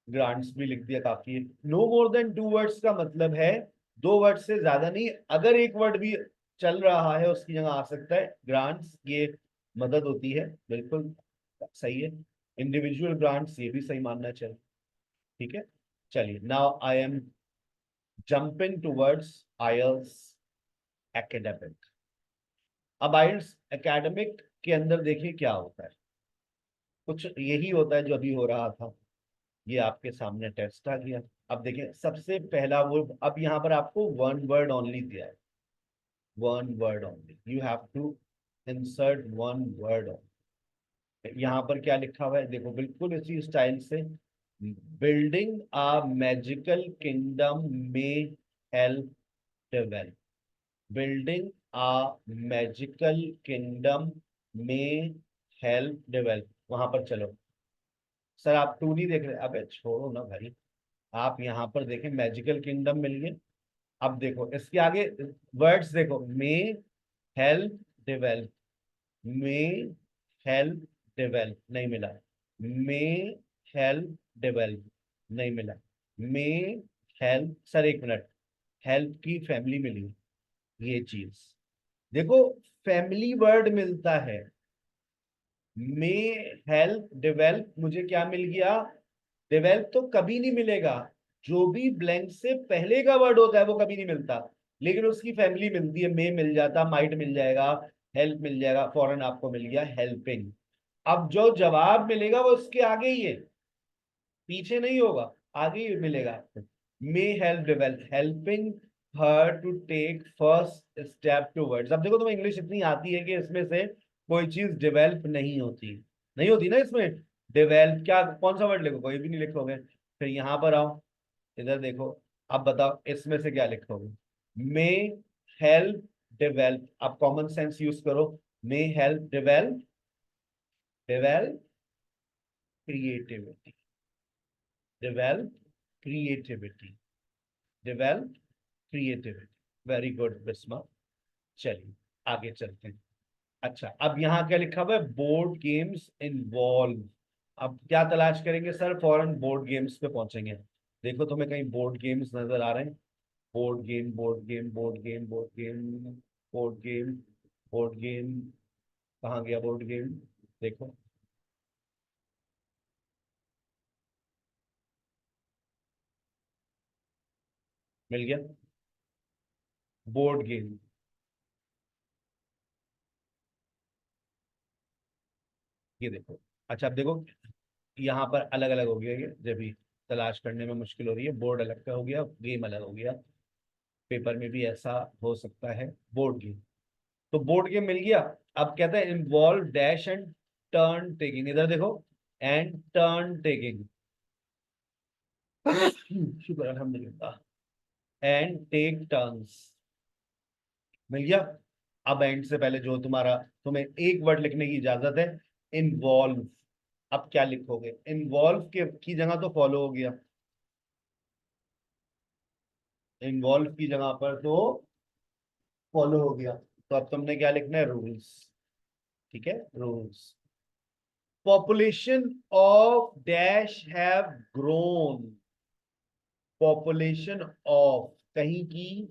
ग्रांट्स भी लिख दिया काफी है। नो मोर देन 2 वर्ड्स का मतलब है 2 वर्ड से ज्यादा नहीं, अगर एक वर्ड भी चल रहा है उसकी जगह आ सकता है ग्रांट्स, ये मदद होती है, बिल्कुल सही है। इंडिविजुअल ग्रांट्स ये भी सही मानना चाहिए। ठीक है, चलिए। Now I am jumping towards IELTS academic. अब IELTS एकेडमिक के अंदर देखिए क्या होता है, कुछ यही होता है जो अभी हो रहा था। ये आपके सामने टेस्ट आ गया। अब देखिए सबसे पहला वो, अब यहाँ पर आपको 1 वर्ड ओनली दिया है, 1 word only, you have to insert 1 word only. यहाँ पर क्या लिखा हुआ है देखो, बिल्कुल इसी स्टाइल से, बिल्डिंग अ मैजिकल किंगडम में help develop. Building a magical kingdom में हेल्प डेवलप, वहां पर चलो। सर आप टू नहीं देख रहे, अबे छोड़ो ना भाई, आप यहाँ पर देखें मैजिकल किंगडम मिल गए। अब देखो इसके आगे वर्ड्स देखो, मे हेल्प डेवलप, मे हेल्प डेवलप नहीं मिला, मे हेल्प डेवलप नहीं मिला, मे हेल्प, सर एक मिनट, हेल्प की फैमिली मिली, ये चीज देखो, फैमिली वर्ड मिलता है, मे हेल्प डेवलप मुझे क्या मिल गया, डेवलप तो कभी नहीं मिलेगा, जो भी ब्लैंक से पहले का वर्ड होता है वो कभी नहीं मिलता, लेकिन उसकी फैमिली मिलती है, मे मिल जाता, माइट मिल जाएगा, हेल्प मिल जाएगा, फौरन आपको मिल गया हेल्पिंग। अब जो जवाब मिलेगा वो उसके आगे ही है, पीछे नहीं होगा, आगे ही मिलेगा। May help develop, helping her to take first step towards. अब देखो तुम्हें इंग्लिश इतनी आती है कि इसमें से कोई चीज डेवलप नहीं होती, नहीं होती ना इसमें। डेवलप क्या, कौन सा वर्ड लिखो, कोई भी नहीं लिखोगे। फिर यहां पर आओ, इधर देखो, अब बताओ इसमें से क्या लिखोगे, मे हेल्प डेवलप, अब कॉमन सेंस यूज करो, may help develop, develop creativity, develop creativity, develop creativity. Very good Bisma, चलिए आगे चलते हैं। अच्छा अब यहाँ क्या लिखा हुआ है, बोर्ड गेम्स इन्वॉल्व। अब क्या तलाश करेंगे सर, फॉरन बोर्ड गेम्स पे पहुंचेंगे। देखो तुम्हें कहीं बोर्ड गेम्स नजर आ रहे हैं, board game board game board game board game board game board game, कहाँ गया बोर्ड गेम, देखो मिल गया बोर्ड गेम। ये देखो, अच्छा अब देखो यहाँ पर अलग अलग हो गया, ये जब भी तलाश करने में मुश्किल हो रही है, बोर्ड अलग का हो गया, गेम अलग हो गया, पेपर में भी ऐसा हो सकता है, बोर्ड गेम। तो बोर्ड गेम मिल गया। अब कहता है involve dash and turn taking, इधर देखो, एंड टर्न टेकिंग, शुक्र अल्हम्दुलिल्लाह, एंड टेक टर्न्स, मिल गया। अब एंड से पहले जो तुम्हारा, तुम्हें एक वर्ड लिखने की इजाजत है, इन्वॉल्व। अब क्या लिखोगे, इन्वॉल्व के की जगह तो फॉलो हो गया, इन्वॉल्व की जगह पर तो फॉलो हो गया, तो अब तुमने क्या लिखना है, रूल्स। ठीक है, rules. Population of dash have grown, population of, कहीं की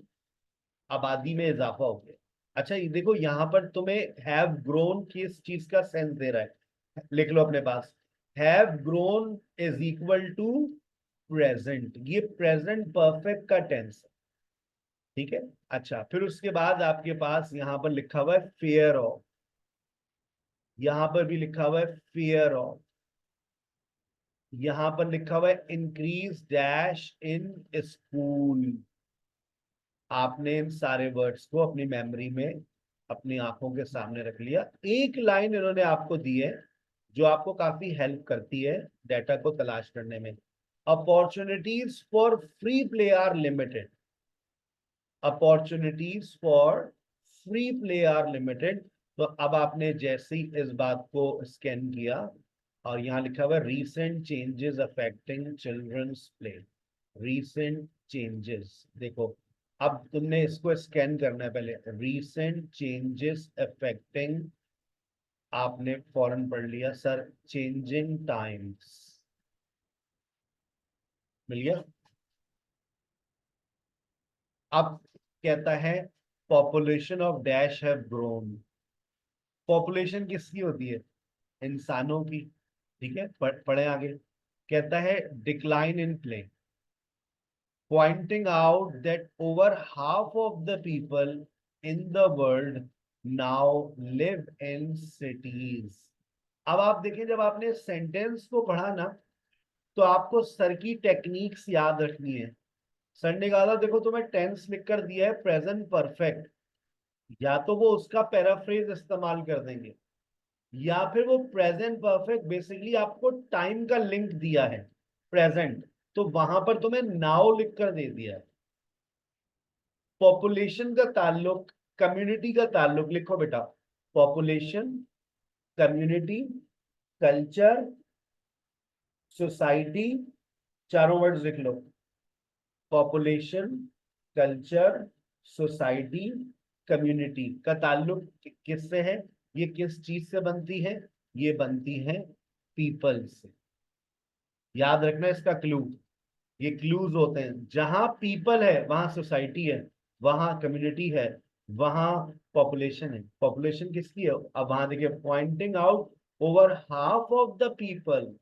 आबादी में इजाफा हो गया। अच्छा ये देखो यहाँ पर तुम्हें हैव ग्रोन किस चीज का सेंस दे रहा है, लिख लो अपने पास, have grown is equal to present, ये प्रेजेंट परफेक्ट का टेंस, ठीक है। अच्छा फिर उसके बाद आपके पास यहाँ पर लिखा हुआ है फेयर ऑफ, यहां पर भी लिखा हुआ है फेयर ऑफ, यहां पर लिखा हुआ है इंक्रीज डैश इन स्कूल। आपने इन सारे वर्ड्स को अपनी मेमोरी में अपनी आंखों के सामने रख लिया। एक लाइन इन्होंने आपको दी है जो आपको काफी हेल्प करती है डाटा को तलाश करने में, opportunities for free play are limited, opportunities for free play are limited. तो अब आपने जैसे ही इस बात को स्कैन किया और यहाँ लिखा हुआ है recent changes affecting children's play, recent changes, देखो अब तुमने इसको स्कैन करना है पहले, रीसेंट चेंजेस अफेक्टिंग, आपने फौरन पढ़ लिया सर चेंजिंग टाइम्स, मिल गया। अब कहता है population of dash have grown, population किसकी होती है, इंसानों की, ठीक है। पढ़े आगे, कहता है decline in play, pointing out that over half of the people in the world now live in cities। अब आप देखें जब आपने सेंटेंस को पढ़ा ना, तो आपको सर की टेक्निक्स याद रखनी है। सर ने कहा था देखो तुम्हें टेंस लिख कर दिया है प्रेजेंट परफेक्ट, या तो वो उसका पैराफ्रेज इस्तेमाल कर देंगे, या फिर वो प्रेजेंट परफेक्ट बेसिकली आपको टाइम का लिंक दिया है प्रेजेंट, तो वहां पर तुम्हें नाउ लिख कर दे दिया है। पॉपुलेशन का ताल्लुक, कम्युनिटी का ताल्लुक लिखो बेटा, पॉपुलेशन, कम्युनिटी, कल्चर, सोसाइटी, चारों वर्ड्स लिख लो, पॉपुलेशन, कल्चर, सोसाइटी, कम्युनिटी का ताल्लुक किससे है, ये किस चीज से बनती है, ये बनती है पीपल से। याद रखना इसका क्लू, ये क्लूज होते हैं, जहां पीपल है वहां सोसाइटी है, वहां कम्युनिटी है, वहां पॉपुलेशन है। पॉपुलेशन किसकी है, अब वहां देखिए, pointing out over half of the people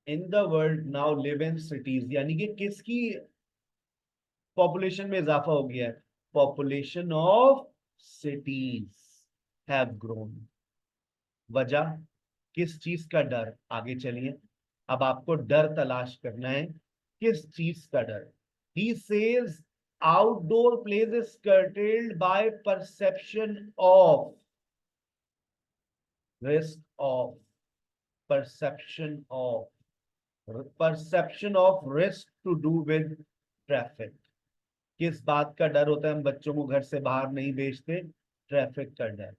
in the world now live in cities, यानी कि किसकी पॉपुलेशन में इजाफा हो गया है, population of cities have grown. वजह किस चीज का डर, आगे चलिए, अब आपको डर तलाश करना है, किस चीज का डर। He says outdoor plays is curtailed by perception of risk of perception of risk to do with traffic। किस बात का डर होता है, हम बच्चों को घर से बाहर नहीं भेजते, ट्रैफिक का डर।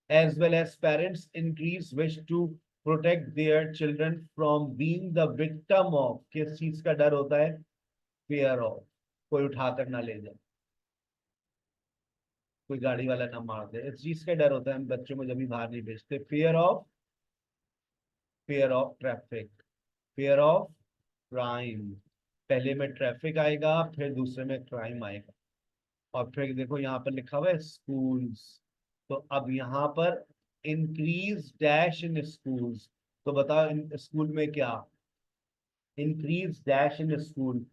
As well as parents increase wish to protect their children from being the victim of, किस चीज का डर होता है, fear of, कोई उठाकर ना ले जाए, कोई गाड़ी वाला ना मार दे, इस चीज का डर होता है, हम बच्चों को जब भी बाहर नहीं भेजते। fear of traffic, fear of crime, पहले में ट्रैफिक आएगा, फिर दूसरे में क्राइम आएगा। और फिर देखो यहाँ पर लिखा हुआ है स्कूल्स, तो अब यहाँ पर इंक्रीज डैश इन स्कूल्स, तो बताओ इन स्कूल में क्या, increase dash in school,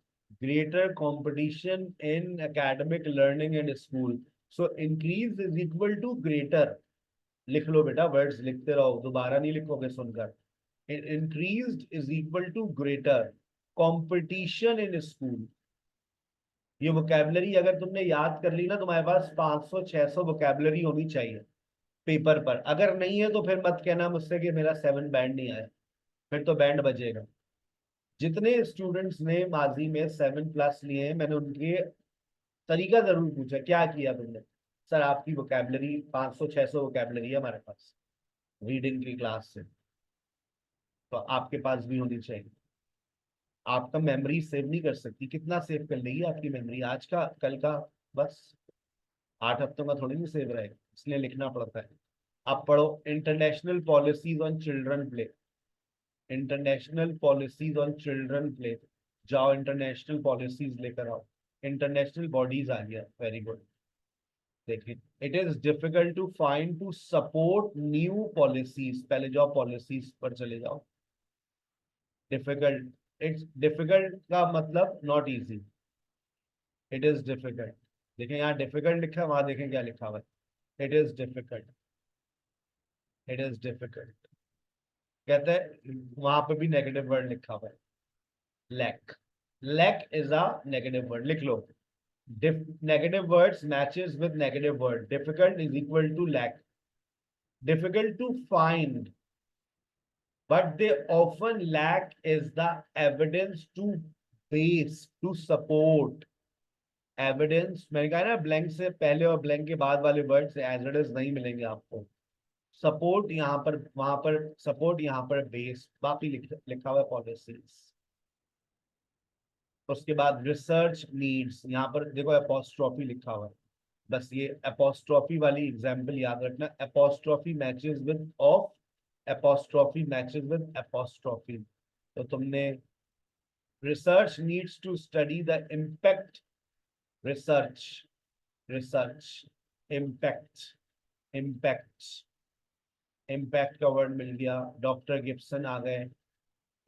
greater competition in academic learning and school, so increase is equal to greater। लिख लो बेटा, वर्ड्स लिखते रहो, दोबारा नहीं लिखोगे सुनकर। increased is equal to greater competition in school। ये वोकैबुलरी अगर तुमने याद कर ली ना, तुम्हारे पास 500-600 वोकैबुलरी होनी चाहिए पेपर पर। अगर नहीं है तो फिर मत कहना मुझसे कि मेरा 7 बैंड नहीं आया, फिर तो बैंड बजेगा। जितने स्टूडेंट्स ने माजी में 7+ लिए हैं, मैंने उनके तरीका जरूर पूछा, क्या किया तुमने, सर आपकी वोकैबुलरी 500-600 वोकैबुलरी है हमारे पास रीडिंग की क्लास से, तो आपके पास भी होनी चाहिए। आपका मेमोरी सेव नहीं कर सकती, कितना सेव कर लेगी आपकी मेमोरी, आज का कल का, बस 8 हफ्तों का थोड़ी नहीं सेव रहेगा, इसलिए लिखना पड़ता है। आप पढ़ो, international policies on children play, international policies on children play, जाओ इंटरनेशनल पॉलिसीज लेकर आओ, इंटरनेशनल बॉडीज आ गया, वेरी गुड। देखिए, it is difficult to find to support new policies, पहले जाओ पॉलिसीज पर चले जाओ। डिफिकल्ट, इट्स डिफिकल्ट का मतलब not easy, it is difficult. देखें यहाँ डिफिकल्ट लिखा है, वहां देखें क्या लिखा हुआ है, it is difficult, it is difficult. कहते हैं वहां पे भी नेगेटिव वर्ड लिखा हुआ है, lack, lack is a negative word, लिख लो। Negative words matches with negative word, difficult is equal to lack, difficult to find, but they often lack is the evidence to base, to support, evidence। मैंने कहा ना, ब्लैंक से पहले और ब्लैंक के बाद वाले वर्ड्स एज इट इज नहीं मिलेंगे आपको। सपोर्ट यहाँ पर, वहां पर सपोर्ट, यहाँ पर बेस, बाकी लिखा हुआ है पॉलिसीज। उसके बाद रिसर्च नीड्स, यहाँ पर देखो एपोस्ट्रोफी लिखा हुआ है, बस ये एपोस्ट्रोफी वाली एग्जांपल याद रखना, apostrophe matches with of, apostrophe matches with apostrophe. तो तुमने research needs to study the impact, research, research, impact, impact, impact का वर्ड मिल गया, डॉक्टर गिब्सन आ गए,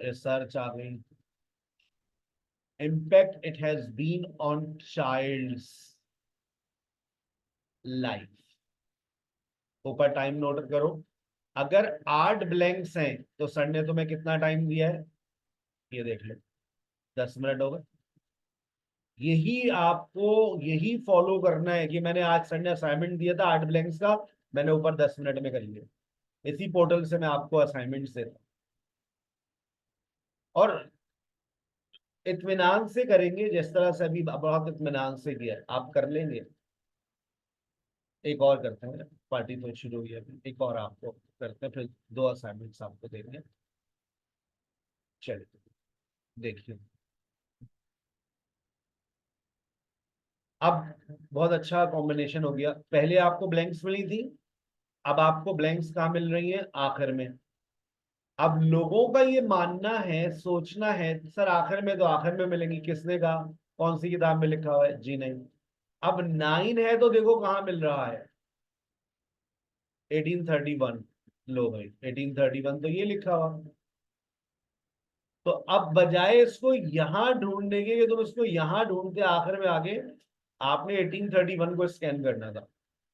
रिसर्च आ गई। Impact it has been on child's life। ऊपर टाइम नोट करो, अगर 8 ब्लैंक्स हैं तो सर ने तुम्हें कितना टाइम दिया है, ये देख लो, 10 मिनट हो गए। यही आपको, यही फॉलो करना है कि मैंने आज सर ने असाइनमेंट दिया था 8 ब्लैंक्स का, मैंने ऊपर 10 मिनट में कर लिया, इसी पोर्टल से मैं आपको असाइनमेंट देता। और इत्मीनान से करेंगे, जिस तरह से अभी बहुत इत्मीनान से किया, आप कर लेंगे। एक और करते हैं, पार्टी तो शुरू हुई है अभी, एक और आपको करते हैं, फिर 2 असाइनमेंट्स आपको देंगे। चलिए देखिए, अब बहुत अच्छा कॉम्बिनेशन हो गया। पहले आपको ब्लैंक्स मिली थी, अब आपको ब्लैंक्स कहाँ मिल रही हैं? आखिर में। अब लोगों का ये मानना है, सोचना है, सर आखिर में तो आखिर में मिलेंगी, किसने कहा? कौन सी किताब में लिखा हुआ है? जी नहीं। अब 9 है तो देखो कहाँ मिल रहा है, 1831। लो भाई 1831 तो ये लिखा हुआ। तो अब बजाय इसको यहां ढूंढने के, तुम इसको यहां ढूंढते आखिर में आगे, आपने 1831 को स्कैन करना था।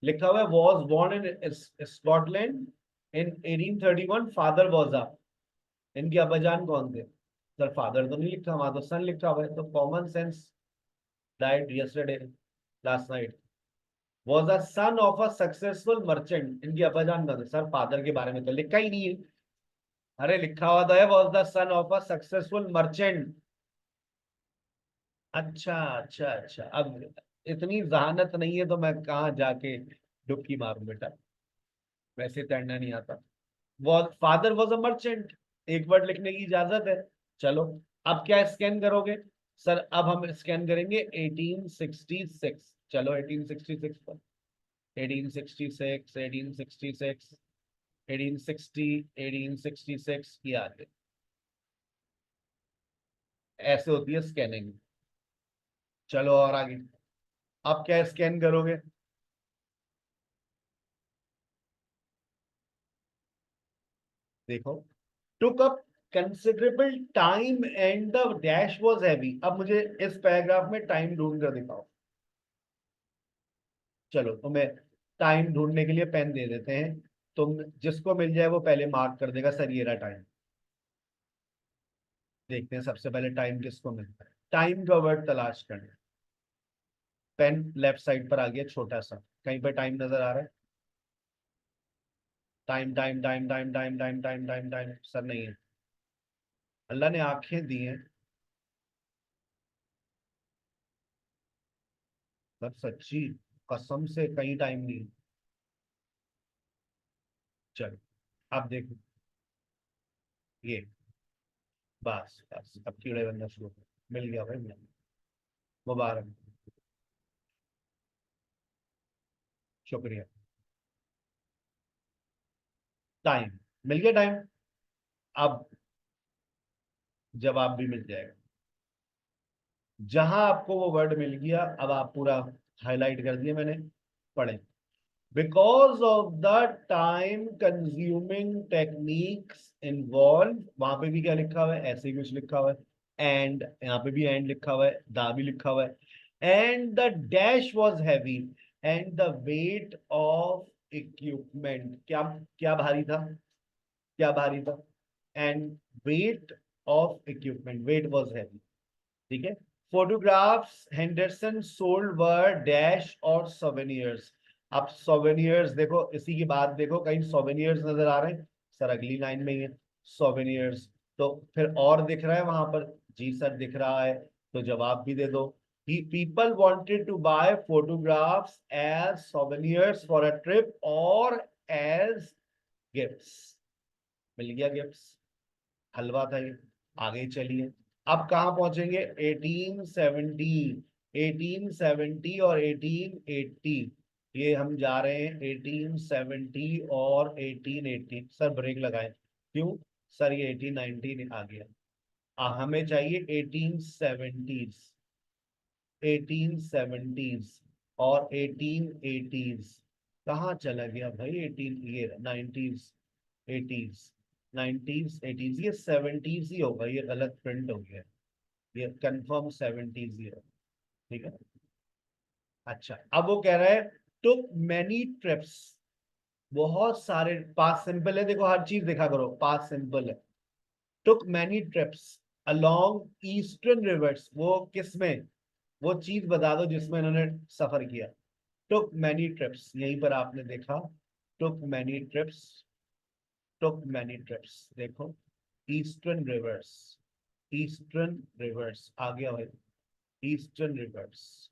लिखा हुआ है was born in Scotland in 1831, father was a. इनके अब्बाजान कौन थे? सर फादर तो नहीं लिखा, वहां तो सन लिखा हुआ है, तो common sense died yesterday, last night. Was a son of a successful merchant. इनकी अब्बाजान कौन थे? सर फादर के बारे में तो लिखा ही नहीं है। अरे लिखा हुआ तो है was the son of a successful merchant. अच्छा अच्छा अच्छा, अब इतनी जहानत नहीं है तो मैं कहाँ जाके डुबकी मारूं बेटा, वैसे तैरना नहीं आता। Was father was a merchant, एक वर्ड लिखने की इजाजत है। चलो, अब क्या स्कैन करोगे? सर अब हम स्कैन करेंगे 1866। चलो 1866 पर, 1866, 1866, 1860, 1866 की आगे। ऐसे होती है स्कैनिंग। चलो और आगे, अब क्या स्कैन करोगे? देखो, took up considerable time and the dash was heavy। अब मुझे इस पैराग्राफ में टाइम ढूंढ कर दिखाओ। चलो तुम्हें टाइम ढूंढने के लिए पेन दे देते हैं, तुम जिसको मिल जाए वो पहले मार्क कर देगा, सर ये रहा टाइम। देखते हैं सबसे पहले टाइम किसको मिलता है। टाइम का वर्ड तलाश करना। पेन लेफ्ट साइड पर आ गया छोटा सा, कहीं पर टाइम नजर आ रहा है? Time time time time time time time time time, sir नहीं है। अल्लाह ने आंखें दी हैं, सर सच्ची कसम से कहीं टाइम नहीं। चलो अब देखो, ये बस बस, अब कीड़े बनना शुरू हो गए। मिल गया भाई, मिल गया। मुबारक, शुक्रिया। टाइम मिल गया, टाइम। अब जवाब भी मिल जाएगा। जहां आपको वो वर्ड मिल गया, अब आप पूरा हाईलाइट कर दिया मैंने, पढ़े। Because of the time consuming techniques involve, वहां पे भी क्या लिखा हुआ है? ऐसे ही कुछ लिखा हुआ है। एंड यहाँ पे भी एंड लिखा हुआ है, दा भी लिखा हुआ है। And the dash was heavy, and the weight of equipment, क्या क्या भारी था? क्या भारी था? And weight of equipment, wait was heavy. ठीक है। फोटोग्राफ्स हेंडरसन सोल्ड वर डैश और सोवेनियर्स। अब सोवेनियर्स देखो, इसी की बात देखो, कहीं सोवेनियर्स नजर आ रहे हैं? सर अगली लाइन में ही है सोवेनियर्स। तो फिर और दिख रहा है वहां पर? जी सर दिख रहा है, तो जवाब भी दे दो। People wanted to buy photographs as souvenirs for a trip और एज गिफ्ट्स। मिल गया गिफ्ट्स, हलवा था ये। आगे चलिए, अब कहाँ पहुंचेंगे? 1870, 1870 और 1880। ये हम जा रहे हैं 1870 और 1880। सर ब्रेक लगाएं, क्यों? सर ये 1890 आ गया, हमें चाहिए 1870s, 1870s और 1880s। कहाँ चला गया भाई 18? ये 90s, 80s, 90s, 80s, ये 70s ही होगा, ये गलत प्रिंट हो गया, ये कंफर्म 70s ही है। ठीक है। अच्छा, अब वो कह रहा है टुक मैनी ट्रिप्स, बहुत सारे, पास्ट सिंपल है, देखो हर चीज देखा करो, पास्ट सिंपल है। टुक many trips along eastern reverse, वो किस में? वो चीज बता दो जिसमें इन्होंने सफर किया। टुक मैनी ट्रिप्स, यहीं पर आपने देखा, टुक मैनी ट्रिप्स, टुक मैनी ट्रिप्स, देखो ईस्टर्न रिवर्स, ईस्टर्न रिवर्स आ गया भाई, ईस्टर्न रिवर्स।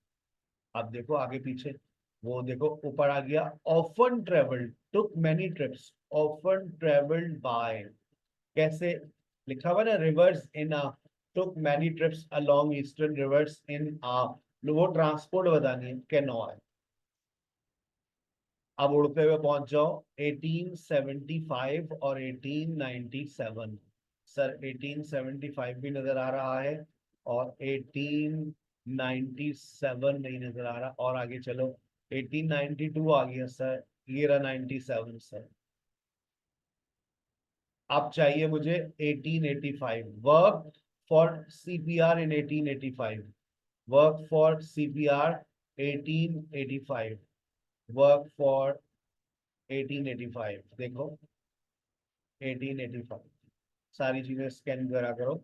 अब देखो आगे पीछे, वो देखो ऊपर आ गया, often travelled, took many trips, often travelled by, कैसे लिखा हुआ ना, rivers in a, took many trips along eastern rivers in a, वो ट्रांसपोर्ट बतानी है, कैनॉय। अब उड़ते हुए पहुंच जाओ 1875 और 1897। सर 1875 भी नजर आ रहा है और 1897 नहीं नजर आ रहा, और आगे चलो 1892 आ गया सर, ये रहा 97 सर। अब चाहिए मुझे 1885, work for CPR in 1885, work for CPR 1885, work for 1885, देखो 1885, सारी चीजें स्कैन करा करो।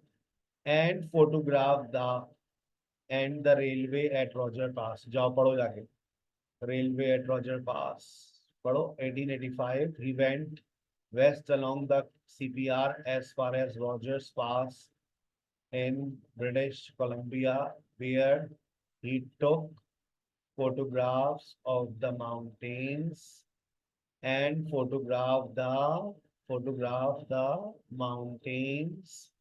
And photograph the, and the railway at Roger pass, जाओ पढ़ो जाके, रेलवे एट रॉजर पास पढ़ो। 1885 he went west along the CPR as far as Rogers Pass in British Columbia, where he took photographs of the mountains and photograph the mountains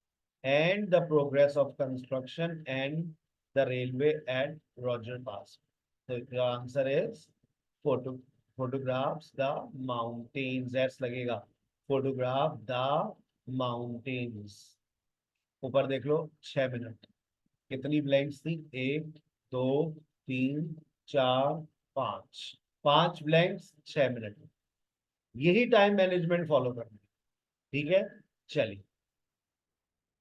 and the progress of construction and the railway at Roger Pass. So the answer is photographs the mountains. That's लगेगा, photograph the mountains। ऊपर देख लो 6 मिनट, कितनी ब्लैंक्स थी, 1 2 3 4 5, 5 ब्लैंक्स 6 मिनट। यही टाइम मैनेजमेंट फॉलो करना, ठीक है। चलिए,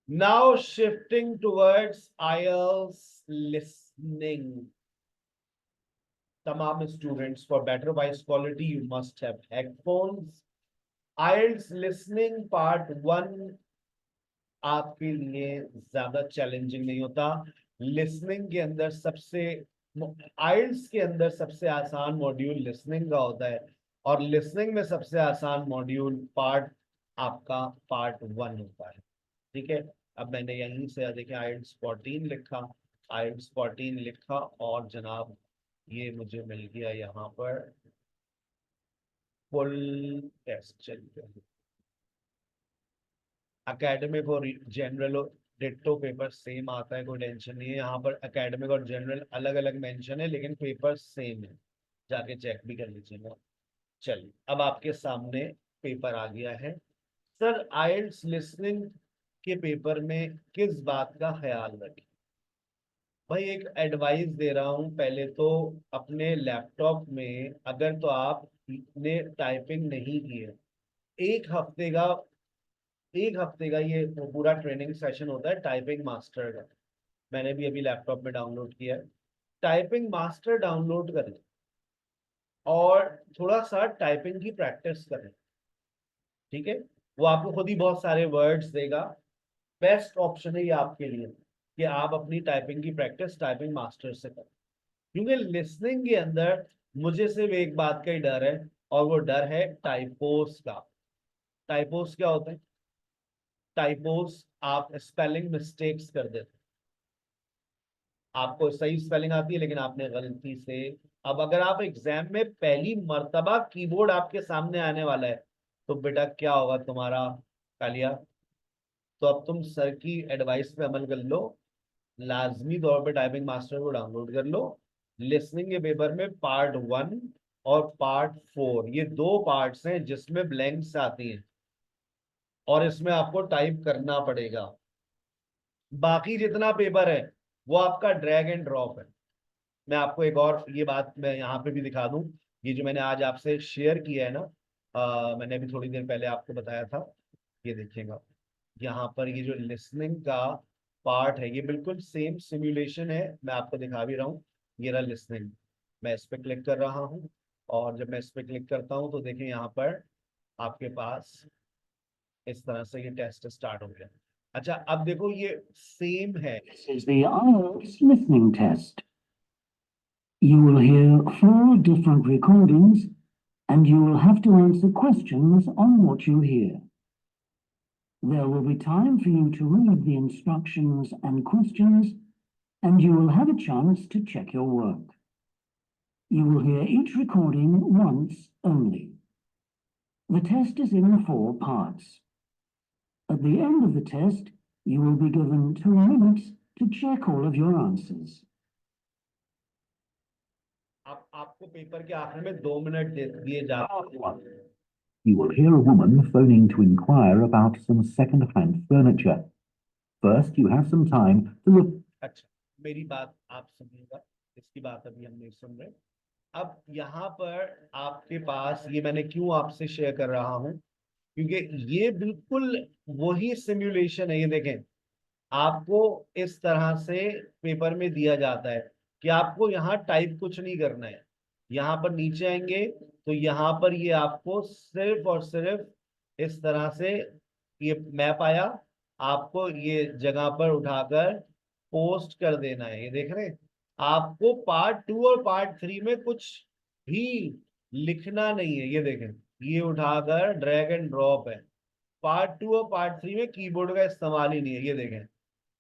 now shifting towards IELTS listening. तमाम students, for better voice quality you must have headphones. IELTS listening part 1 आपके लिए ज्यादा चैलेंजिंग नहीं होता। लिसनिंग के अंदर सबसे, आईएलटीएस के अंदर सबसे आसान मॉड्यूल लिसनिंग का होता है, और लिसनिंग में सबसे आसान मॉड्यूल पार्ट आपका पार्ट 1 होता है, ठीक है। अब मैंने यहीं से देखिए आईएलटीएस 14 लिखा, आईएलटीएस 14 लिखा, और जनाब ये मुझे मिल गया यहाँ पर फुल टेस्ट। चलते हैं, एकेडमिक और जनरल डिट्टो पेपर सेम आता है, कोई टेंशन नहीं है। यहाँ पर एकेडमिक और जनरल अलग अलग मेंशन है, लेकिन पेपर सेम है, जाके चेक भी कर लीजिएगा। चलिए, अब आपके सामने पेपर आ गया है। सर आईएलटीएस लिसनिंग के पेपर में किस बात का ख्याल रखें? भाई एक एडवाइस दे रहा हूं, पहले तो अपने लैपटॉप में अगर तो आपने टाइपिंग नहीं की है, एक हफ्ते का ये पूरा ट्रेनिंग सेशन होता है टाइपिंग मास्टर का, मैंने भी अभी लैपटॉप में डाउनलोड किया है। टाइपिंग मास्टर डाउनलोड करें और थोड़ा सा टाइपिंग की प्रैक्टिस करें, ठीक है। वो आपको खुद ही बहुत सारे वर्ड्स देगा। बेस्ट ऑप्शन है ये आपके लिए कि आप अपनी टाइपिंग की प्रैक्टिस टाइपिंग मास्टर से करें, क्योंकि लिसनिंग के अंदर मुझे सिर्फ एक बात का ही डर है, और वो डर है टाइपोस का। टाइपोस क्या होते हैं? टाइपोस आप स्पेलिंग मिस्टेक्स कर देते, आपको सही स्पेलिंग आती है लेकिन आपने गलती से, अब अगर आप एग्जाम में पहली मर्तबा कीबोर्ड आपके सामने आने वाला है तो बेटा क्या होगा तुम्हारा कालिया। तो अब तुम सर की एडवाइस पे अमल कर लो, लाजमी तौर पे टाइपिंग मास्टर को डाउनलोड कर लो। लिसनिंग के पेपर में पार्ट 1 और पार्ट 4 ये 2 पार्ट्स हैं जिसमें ब्लैंक्स आती हैं, और इसमें आपको टाइप करना पड़ेगा। बाकी जितना पेपर है वो आपका ड्रैग एंड ड्रॉप है। मैं आपको एक और ये बात मैं यहाँ पे भी दिखा दूं, ये जो मैंने आज आपसे शेयर किया है ना, मैंने अभी थोड़ी देर पहले आपको बताया था, ये देखिएगा यहाँ पर ये जो लिसनिंग का पार्ट है ये बिल्कुल सेम सिमुलेशन है, मैं आपको दिखा भी रहा हूँ। ये रहा लिसनिंग, मैं इस पर क्लिक कर रहा हूँ, और जब मैं इस पर क्लिक करता हूँ तो देखिए यहाँ पर आपके पास इस तरह से ये टेस्ट स्टार्ट हो गया। अच्छा, अब देखो ये सेम है। This is the IELTS listening test. You will hear 4 different recordings and you will have to answer questions on what you hear. There will be time for you to read the instructions and questions, and you will have a chance to check your work. You will hear each recording once only. The test is in 4 parts. At the end of the test, you will be given 2 minutes to check all of your answers. आपको पेपर के आखिर में 2 मिनट दिए जाते हैं। You will hear a woman phoning to inquire about some second-hand furniture. First, you have some time to look. अच्छा, मेरी बात आप सुनिएगा, इसकी बात अभी हम नहीं सुन रहे। अब यहाँ पर आपके पास ये मैंने क्यों आपसे शेयर कर रहा हूँ, क्योंकि ये बिल्कुल वही सिमुलेशन है। ये देखें, आपको इस तरह से पेपर में दिया जाता है कि आपको यहाँ टाइप कुछ नहीं करना है। यहाँ पर नीचे आएंगे तो यहाँ पर ये आपको सिर्फ और सिर्फ इस तरह से ये मैप आया, आपको ये जगह पर उठाकर पोस्ट कर देना है। ये देख रहे हैं, आपको पार्ट 2 और पार्ट 3 में कुछ भी लिखना नहीं है। ये देखें, ये उठाकर ड्रैग एंड ड्रॉप है। पार्ट 2 और पार्ट 3 में कीबोर्ड का इस्तेमाल ही नहीं है। ये देखें,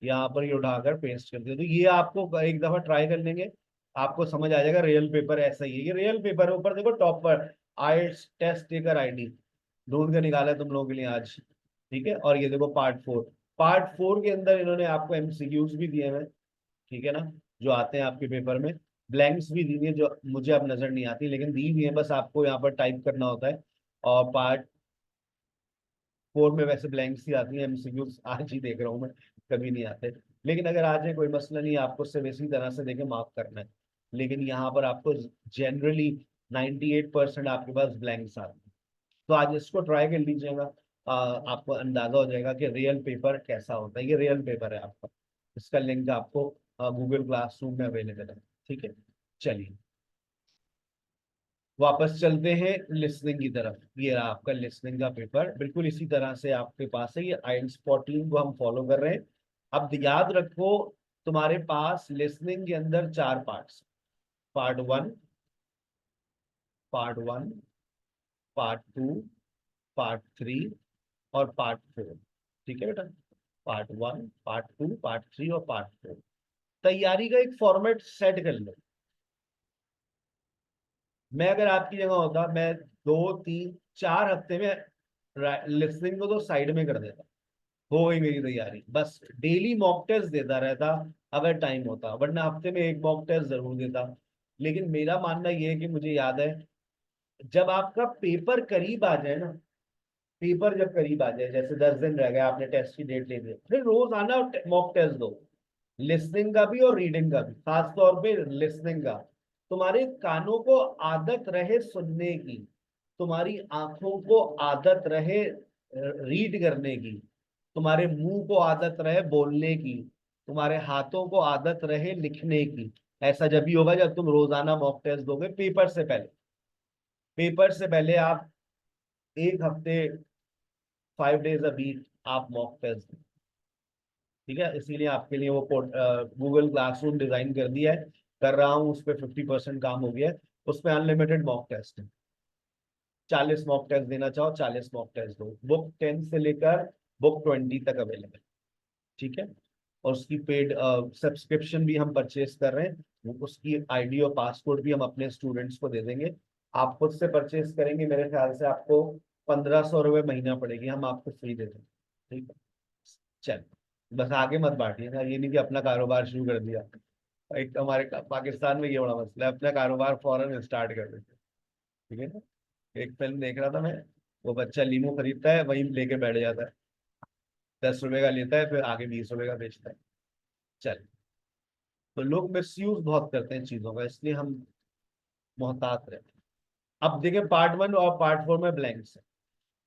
यहाँ पर ये उठाकर पेस्ट कर दिया। तो ये आपको एक दफा ट्राई कर लेंगे, आपको समझ आ जाएगा। रियल पेपर ऐसा ही है, ये रियल पेपर है। ऊपर देखो टॉप पर आईएलटीएस टेस्ट टेकर आईडी ढूंढ कर निकाला है तुम लोगों के लिए आज, ठीक है। और ये देखो पार्ट 4 के अंदर इन्होंने आपको एमसीक्यूज भी दिए हैं, ठीक है ना, जो आते हैं आपके पेपर में। ब्लैंक्स भी दी है जो मुझे अब नजर नहीं आती, लेकिन दी हुई है, बस आपको यहाँ पर टाइप करना होता है। और पार्ट 4 में वैसे ब्लैंक्स ही आती हैं, एमसीक्यूज आज ही देख रहा हूँ मैं, कभी नहीं आते। लेकिन अगर आज है कोई मसला नहीं, आपको सिर्फ इसी तरह से देखे मार्क करना है। लेकिन यहाँ पर आपको जनरली 98% आपके पास ब्लैंक्स आते हैं। तो आज इसको ट्राई कर लीजिएगा, आपको अंदाजा हो जाएगा कि रियल पेपर कैसा होता है। ये रियल पेपर है आपका, इसका लिंक आपको गूगल क्लासरूम में अवेलेबल है, ठीक है। चलिए वापस चलते हैं लिसनिंग की तरफ। ये रहा आपका लिसनिंग का पेपर, बिल्कुल इसी तरह से आपके पास है। ये IELTS 14 को हम फॉलो कर रहे हैं। अब याद रखो, तुम्हारे पास लिसनिंग के अंदर 4 पार्ट्स, पार्ट 1, पार्ट 2, पार्ट 3 और पार्ट 4, ठीक है बेटा। पार्ट 1, पार्ट 2, पार्ट 3 और पार्ट 4। तैयारी का एक फॉर्मेट सेट कर लो। मैं अगर आपकी जगह होता, मैं 2, 3, 4 हफ्ते में लिसनिंग को तो साइड में कर देता, हो गई मेरी तैयारी। बस डेली मॉक टेस्ट देता रहता अगर टाइम होता, वरना हफ्ते में 1 मॉक टेस्ट जरूर देता। लेकिन मेरा मानना यह है कि मुझे याद है, जब आपका पेपर करीब आ जाए ना, पेपर जब करीब आ जाए, जैसे 10 दिन रह गए, आपने टेस्ट की डेट ले ली, फिर रोज आना मॉक टेस्ट दो, लिसनिंग का भी और रीडिंग का भी, खासतौर पे लिसनिंग का। तुम्हारे कानों को आदत रहे सुनने की, तुम्हारी आंखों को आदत रहे रीड करने की, तुम्हारे मुंह को आदत रहे बोलने की, तुम्हारे हाथों को आदत रहे लिखने की। ऐसा जब भी होगा जब तुम रोजाना मॉक टेस्ट दोगे। पेपर से पहले आप 1 हफ्ते 5 डेज अ वीक आप मॉक टेस्ट दें, ठीक है। इसीलिए आपके लिए वो गूगल क्लासरूम डिजाइन कर दिया है, कर रहा हूँ, उस पर 50% काम हो गया है। उसमें अनलिमिटेड मॉक टेस्ट है, 40 मॉक टेस्ट देना चाहो 40 मॉक टेस्ट दो। बुक 10 से लेकर बुक 20 तक अवेलेबल, ठीक है। और उसकी पेड सब्सक्रिप्शन भी हम परचेज कर रहे हैं, उसकी आईडी और पासवर्ड भी हम अपने स्टूडेंट्स को दे देंगे। आप खुद से परचेज करेंगे, मेरे ख्याल से आपको 1500 रुपये महीना पड़ेगी, हम आपको फ्री दे देंगे, ठीक है। चल बस आगे मत बांटिएगा, ये नहीं कि अपना कारोबार शुरू कर दिया। एक हमारे पाकिस्तान में ये बड़ा मसला है, अपना कारोबार फौरन स्टार्ट कर देते, ठीक है ना। एक फिल्म देख रहा था मैं, वो बच्चा लीमो खरीदता है, वहीं लेके बैठ जाता है, 10 रुपए का लेता है, फिर आगे 20 रुपए का बेचता है। चल, तो लोग मिसयूज बहुत करते हैं चीजों का, इसलिए हम मोहतात रहते हैं। अब देखिए पार्ट 1 और पार्ट 4 में ब्लैंक्स है।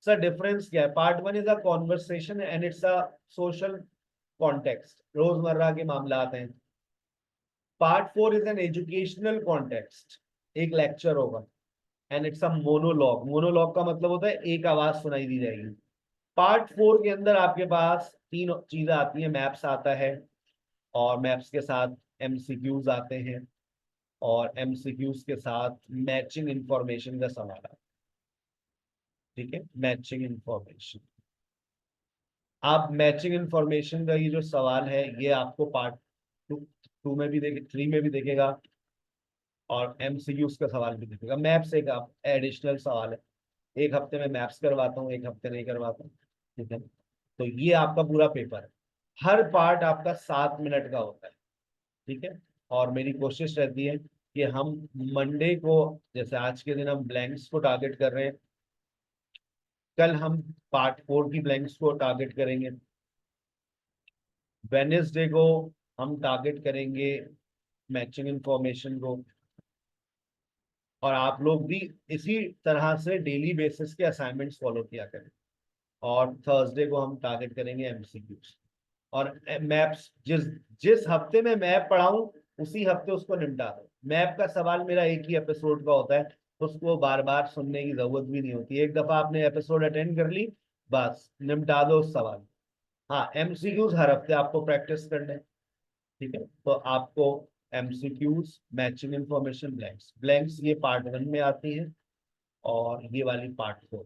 सर डिफरेंस क्या है? Part 1 is a conversation and it's a social context, रोजमर्रा के मामला आते हैं। Part 4 is an educational context, एक लेक्चर होगा, and it's a monologue. Monologue का मतलब होता है एक आवाज सुनाई दी जाएगी। पार्ट 4 के अंदर आपके पास 3 चीजें आती हैं, मैप्स आता है, और मैप्स के साथ एमसीक्यूज आते हैं, और एमसीक्यूज के साथ मैचिंग इंफॉर्मेशन का सवाल आता है, ठीक है, मैचिंग इंफॉर्मेशन। आप मैचिंग इंफॉर्मेशन का ये जो सवाल है ये आपको पार्ट टू में भी देखे, 3 में भी देखेगा, और MCQs का सवाल भी देखेगा। मैप्स एक आप एडिशनल सवाल है, एक हफ्ते में मैप्स करवाता हूँ, एक हफ्ते नहीं करवाता हूँ, ठीक है। तो ये आपका पूरा पेपर है, हर पार्ट आपका 7 मिनट का होता है, ठीक है। और मेरी कोशिश रहती है कि हम मंडे को, जैसे आज के दिन हम ब्लैंक्स को टारगेट कर रहे हैं, कल हम पार्ट 4 की ब्लैंक्स को टारगेट करेंगे, वेनेसडे को हम टारगेट करेंगे मैचिंग इंफॉर्मेशन को, और आप लोग भी इसी तरह से डेली बेसिस के असाइनमेंट्स फॉलो किया करें। और थर्सडे को हम टारगेट करेंगे MCQs और मैप्स। जिस जिस हफ्ते में मैप पढ़ाऊं उसी हफ्ते उसको निपटा दो। मैप का सवाल मेरा एक ही एपिसोड का होता है, तो उसको बार बार सुनने की जरूरत भी नहीं होती, एक दफा आपने एपिसोड अटेंड कर ली, बस निपटा दो उस सवाल। हाँ, MCQs हर हफ्ते आपको प्रैक्टिस करने हैं, ठीक है। तो आपको MCQs, मैचिंग इंफॉर्मेशन, ब्लैंक्स ये पार्ट 1 में आती है और ये वाली पार्ट 4,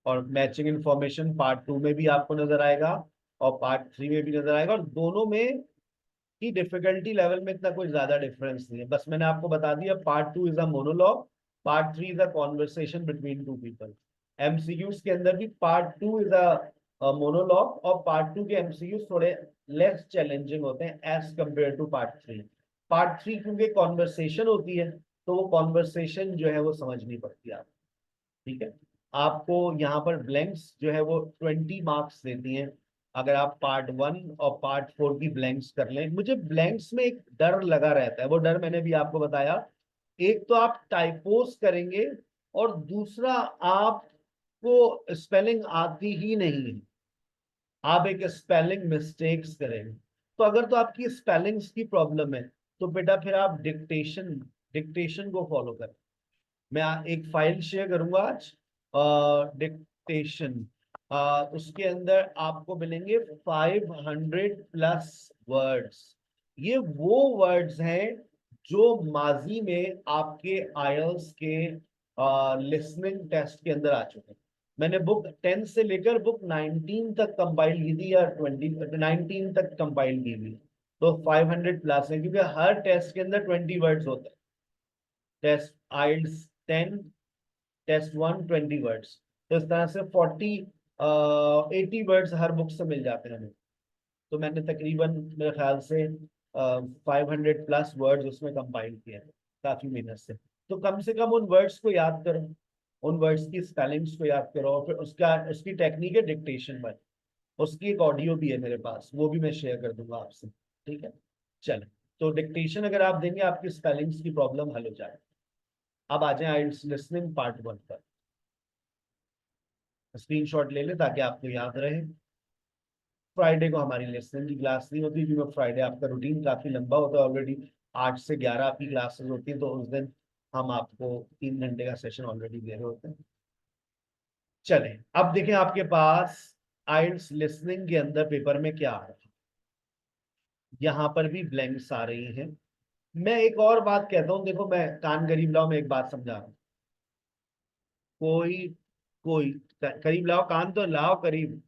और मैचिंग इंफॉर्मेशन पार्ट 2 में भी आपको नजर आएगा और पार्ट 3 में भी नजर आएगा, और दोनों में की डिफिकल्टी लेवल में इतना कोई ज्यादा डिफरेंस नहीं है। बस मैंने आपको बता दिया, part 2 is a monologue, part 3 is a conversation between two people. MCQs के अंदर भी पार्ट 2 इज अ मोनोलॉग, और पार्ट 2 के MCQs थोड़े लेस चैलेंजिंग होते हैं as compare to part 3। Part 3 क्योंकि कॉन्वर्सेशन होती है, तो वो कॉन्वर्सेशन जो है वो समझनी पड़ती है आपको, ठीक है। आपको यहाँ पर ब्लैंक्स जो है वो 20 मार्क्स देती हैं अगर आप पार्ट 1 और पार्ट 4 की ब्लैंक्स कर लें। मुझे ब्लैंक्स में एक डर लगा रहता है, वो डर मैंने भी आपको बताया। एक तो आप टाइपोस करेंगे, और दूसरा आपको स्पेलिंग आती ही नहीं है, आप एक स्पेलिंग मिस्टेक्स करेंगे। तो अगर तो आपकी स्पेलिंग्स की प्रॉब्लम है, तो बेटा फिर आप डिक्टेशन को फॉलो करें। मैं एक फाइल शेयर करूंगा आज, डिक्टेशन, उसके अंदर आपको मिलेंगे 500 प्लस वर्ड्स। ये वो वर्ड्स हैं जो माजी में आपके आईएलटीएस के लिसनिंग टेस्ट के अंदर आ चुके हैं। मैंने बुक 10 से लेकर बुक 19 तक कंपाइल की थी, या 19 तक कंपाइल की थी, तो 500 प्लस है, क्योंकि हर टेस्ट के अंदर 20 वर्ड्स होते हैं। टेस्ट आइल्स 10, टेस्ट 1 20 वर्ड्स, तो इस तरह से 80 वर्ड्स हर बुक से मिल जाते हैं हमें। तो मैंने तकरीबन मेरे ख्याल से 500 प्लस वर्ड्स उसमें कंपाइल किए हैं काफी मेहनत से। तो कम से कम उन वर्ड्स को याद करो, उन वर्ड्स की स्पेलिंग्स को याद करो, और फिर उसकी टेक्निक है डिक्टेशन पर। उसकी एक ऑडियो भी है मेरे पास, वो भी मैं शेयर कर दूंगा आपसे, ठीक है। चलो, तो डिक्टेशन अगर आप देंगे आपकी स्पेलिंग्स की प्रॉब्लम हल हो जाएगी। अब आ जाए आइल्स लिसनिंग पार्ट 1 पर, स्क्रीनशॉट ले ले ताकि आपको याद रहे। फ्राइडे को हमारी लिसनिंग की क्लास नहीं होती, क्योंकि फ्राइडे आपका रूटीन काफी लंबा होता है ऑलरेडी, 8 से 11 आपकी क्लासेस होती हैं, तो उस दिन हम आपको 3 घंटे का सेशन ऑलरेडी दे रहे होते हैं। चलें, अब देखें आपके पास आइल्स लिसनिंग के अंदर पेपर में क्या आ रहा है। यहाँ पर भी ब्लैंक्स आ रही हैं। मैं एक और बात कहता हूँ, देखो मैं कान करीब लाओ, मैं एक बात समझा रहा हूँ। कोई कोई करीब लाओ, कान तो लाओ करीब।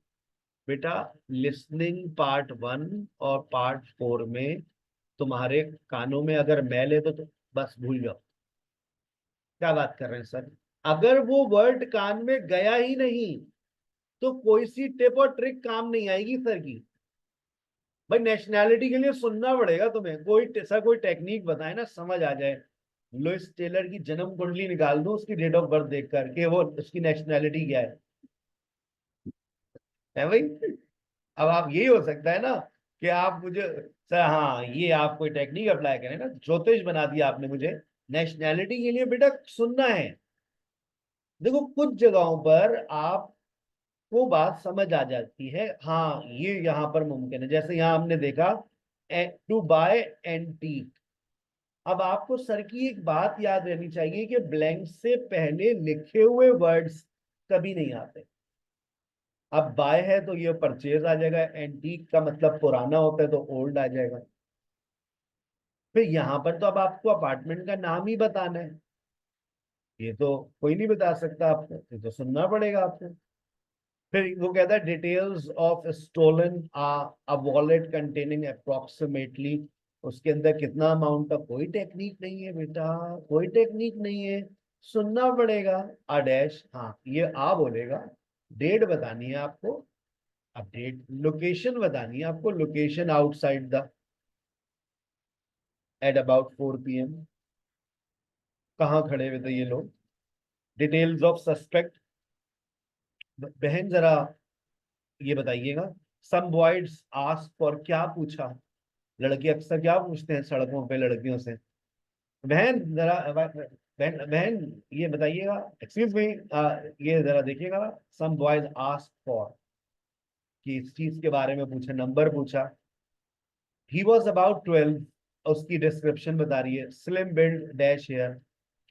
बेटा, लिसनिंग पार्ट 1 और पार्ट 4 में तुम्हारे कानों में अगर मैल है तो बस भूल जाओ। क्या बात कर रहे हैं सर? अगर वो वर्ड कान में गया ही नहीं तो कोई सी टिप और ट्रिक काम नहीं आएगी सर की। भाई नेशनैलिटी के लिए सुनना पड़ेगा तुम्हें, कोई टेक्निक बताए ना, समझ आ जाए। लुइस टेलर की जन्म कुंडली निकाल दो उसकी डेट ऑफ बर्थ देख करके, वो उसकी नेशनैलिटी क्या है भाई। अब आप यही हो सकता है ना कि आप मुझे, सर हाँ ये आप कोई टेक्निक अप्लाई करें ना, ज्योतिष बना दिया आपने मुझे। नेशनैलिटी के लिए बेटा सुनना है। देखो कुछ जगहों पर आपको बात समझ आ जाती है, हाँ ये यहाँ पर मुमकिन है, जैसे यहाँ हमने देखा टू बाय एंटीक। अब आपको सर की एक बात याद रहनी चाहिए कि ब्लैंक से पहले लिखे हुए वर्ड्स कभी नहीं आते। अब बाय है तो ये परचेज आ जाएगा, एंटीक का मतलब पुराना होता है तो ओल्ड आ जाएगा। फिर यहाँ पर तो अब आपको अपार्टमेंट का नाम ही बताना है, ये तो कोई नहीं बता सकता आपको, ये तो सुनना पड़ेगा आपको। फिर वो कहता है details of stolen a wallet containing approximately, उसके अंदर कितना अमाउंट का, कोई टेक्निक नहीं है बेटा, कोई टेक्निक नहीं है, सुनना पड़ेगा। अ डैश, हाँ ये आ बोलेगा, डेट बतानी है आपको, अब डेट, लोकेशन बतानी है आपको, location outside the at about 4 PM, कहाँ खड़े हुए थे ये लोग। डिटेल्स ऑफ सस्पेक्ट, बहन जरा ये बताइएगा, सम बॉयज आस्क फॉर, क्या पूछा, लड़के अक्सर क्या पूछते हैं सड़कों पे लड़कियों से, बहन जरा बहन बहन ये बताइएगा, एक्सक्यूज मी, ये जरा देखिएगा, सम बॉयज आस्क फॉर, कि इस चीज के बारे में पूछा, नंबर पूछा। ही वॉज अबाउट 12, उसकी डिस्क्रिप्शन बता रही है, स्लिम बिल्ड डैश हेयर,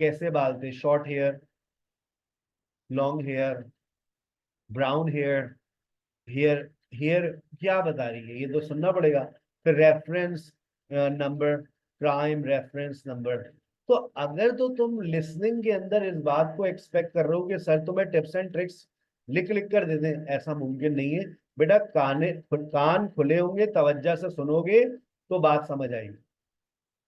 कैसे बाल थे, short hair, long hair, brown hair, hair, hair क्या बता रही है, ये तो सुनना पड़ेगा। फिर reference number, prime reference number. तो अगर तो तुम लिसनिंग के अंदर इस बात को एक्सपेक्ट कर रहे हो कि सर तुम्हें टिप्स एंड ट्रिक्स लिख लिख कर दे दें, ऐसा मुमकिन नहीं है बेटा। कान खुले होंगे, तवज्जो से सुनोगे तो बात समझ आएगी।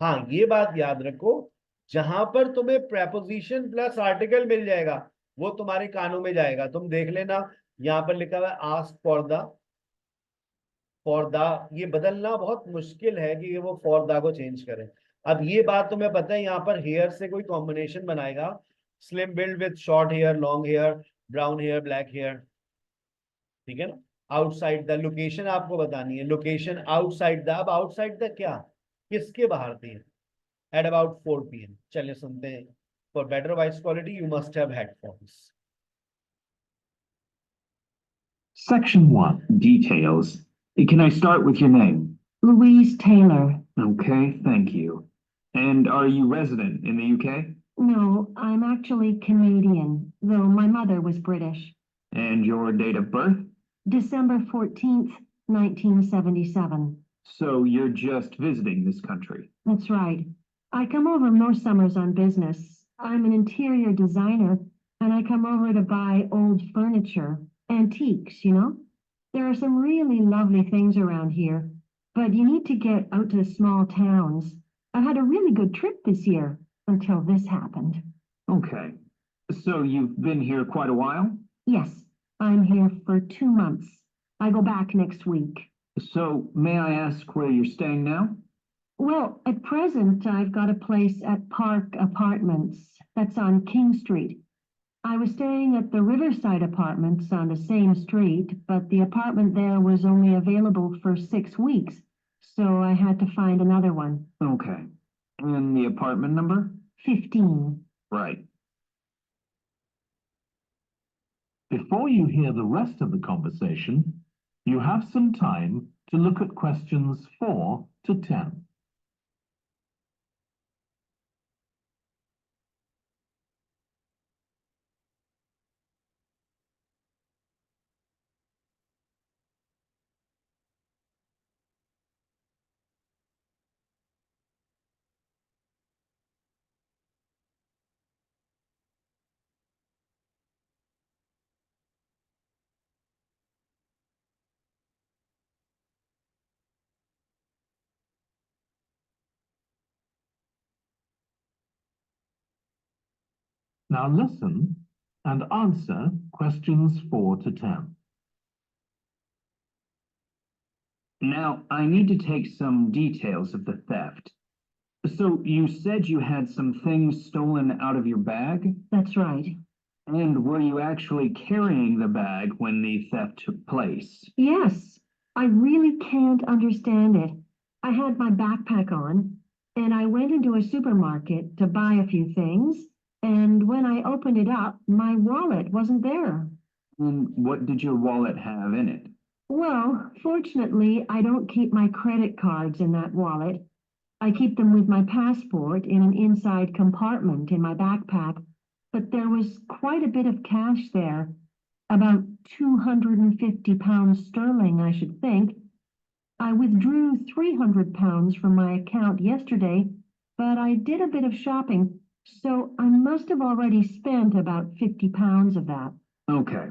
हाँ ये बात याद रखो, जहां पर तुम्हें प्रेपोजिशन प्लस आर्टिकल मिल जाएगा वो तुम्हारे कानों में जाएगा। तुम देख लेना, यहाँ पर लिखा हुआ है आस्क फॉर द, ये बदलना बहुत मुश्किल है कि वो फॉर द को चेंज करें। अब ये बात तुम्हें पता है, यहाँ पर हेयर से कोई कॉम्बिनेशन बनाएगा, slim build with short hair, long hair, brown hair, black hair, ठीक है ना। आउटसाइड द, लोकेशन आपको बतानी है, लोकेशन आउटसाइड द। अब आउटसाइड द क्या, किसके बाहर थी, एट अबाउट 4 PM। चलिए सुनते हैं। For better voice quality you must have headphones. Section 1, details. Can I start with your name? Louise Taylor. Okay, thank you. And are you resident in the UK? No, I'm actually Canadian, though my mother was British. And your date of birth? December 14th, 1977. So you're just visiting this country? That's right. I come over most summers on business. I'm an interior designer, and I come over to buy old furniture, antiques, you know? There are some really lovely things around here, but you need to get out to small towns. I had a really good trip this year until this happened. Okay. So you've been here quite a while? Yes, I'm here for 2 months. I go back next week. So may I ask where you're staying now? Well, at present, I've got a place at Park Apartments. That's on King Street. I was staying at the Riverside Apartments on the same street, but the apartment there was only available for 6 weeks, so I had to find another one. Okay. And the apartment number? 15. Right. Before you hear the rest of the conversation, you have some time to look at questions 4 to 10. Now listen and answer questions 4 to 10. Now, I need to take some details of the theft. So you said you had some things stolen out of your bag? That's right. And were you actually carrying the bag when the theft took place? Yes, I really can't understand it. I had my backpack on, and I went into a supermarket to buy a few things, and when I opened it up, my wallet wasn't there. And what did your wallet have in it? Well, fortunately, I don't keep my credit cards in that wallet. I keep them with my passport in an inside compartment in my backpack, but there was quite a bit of cash there, about 250 pounds sterling, I should think. I withdrew 300 pounds from my account yesterday, but I did a bit of shopping, so I must have already spent about 50 pounds of that. Okay.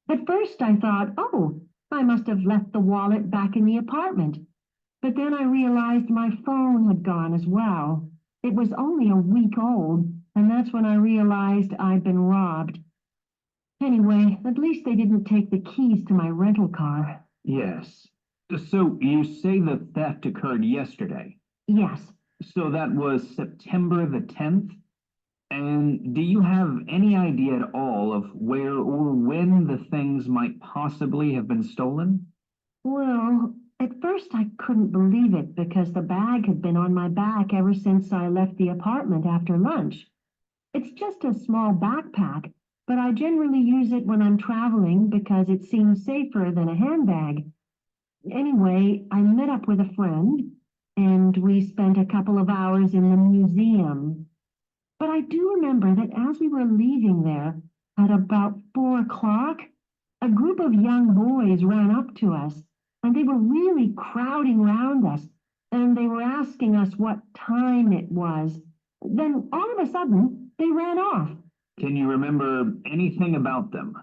At first I thought, oh, I must have left the wallet back in the apartment. But then I realized my phone had gone as well. It was only a week old, and that's when I realized I'd been robbed. Anyway, at least they didn't take the keys to my rental car. Yes. So you say the theft occurred yesterday. Yes, So that was September the 10th? And do you have any idea at all of where or when the things might possibly have been stolen? well, at first I couldn't believe it because the bag had been on my back ever since I left the apartment after lunch. It's just a small backpack, but I generally use it when I'm traveling because it seems safer than a handbag. Anyway, I met up with a friend and we spent a couple of hours in the museum. But I do remember that as we were leaving there at about 4 o'clock, a group of young boys ran up to us and they were really crowding around us and they were asking us what time it was. Then all of a sudden, they ran off. Can you remember anything about them?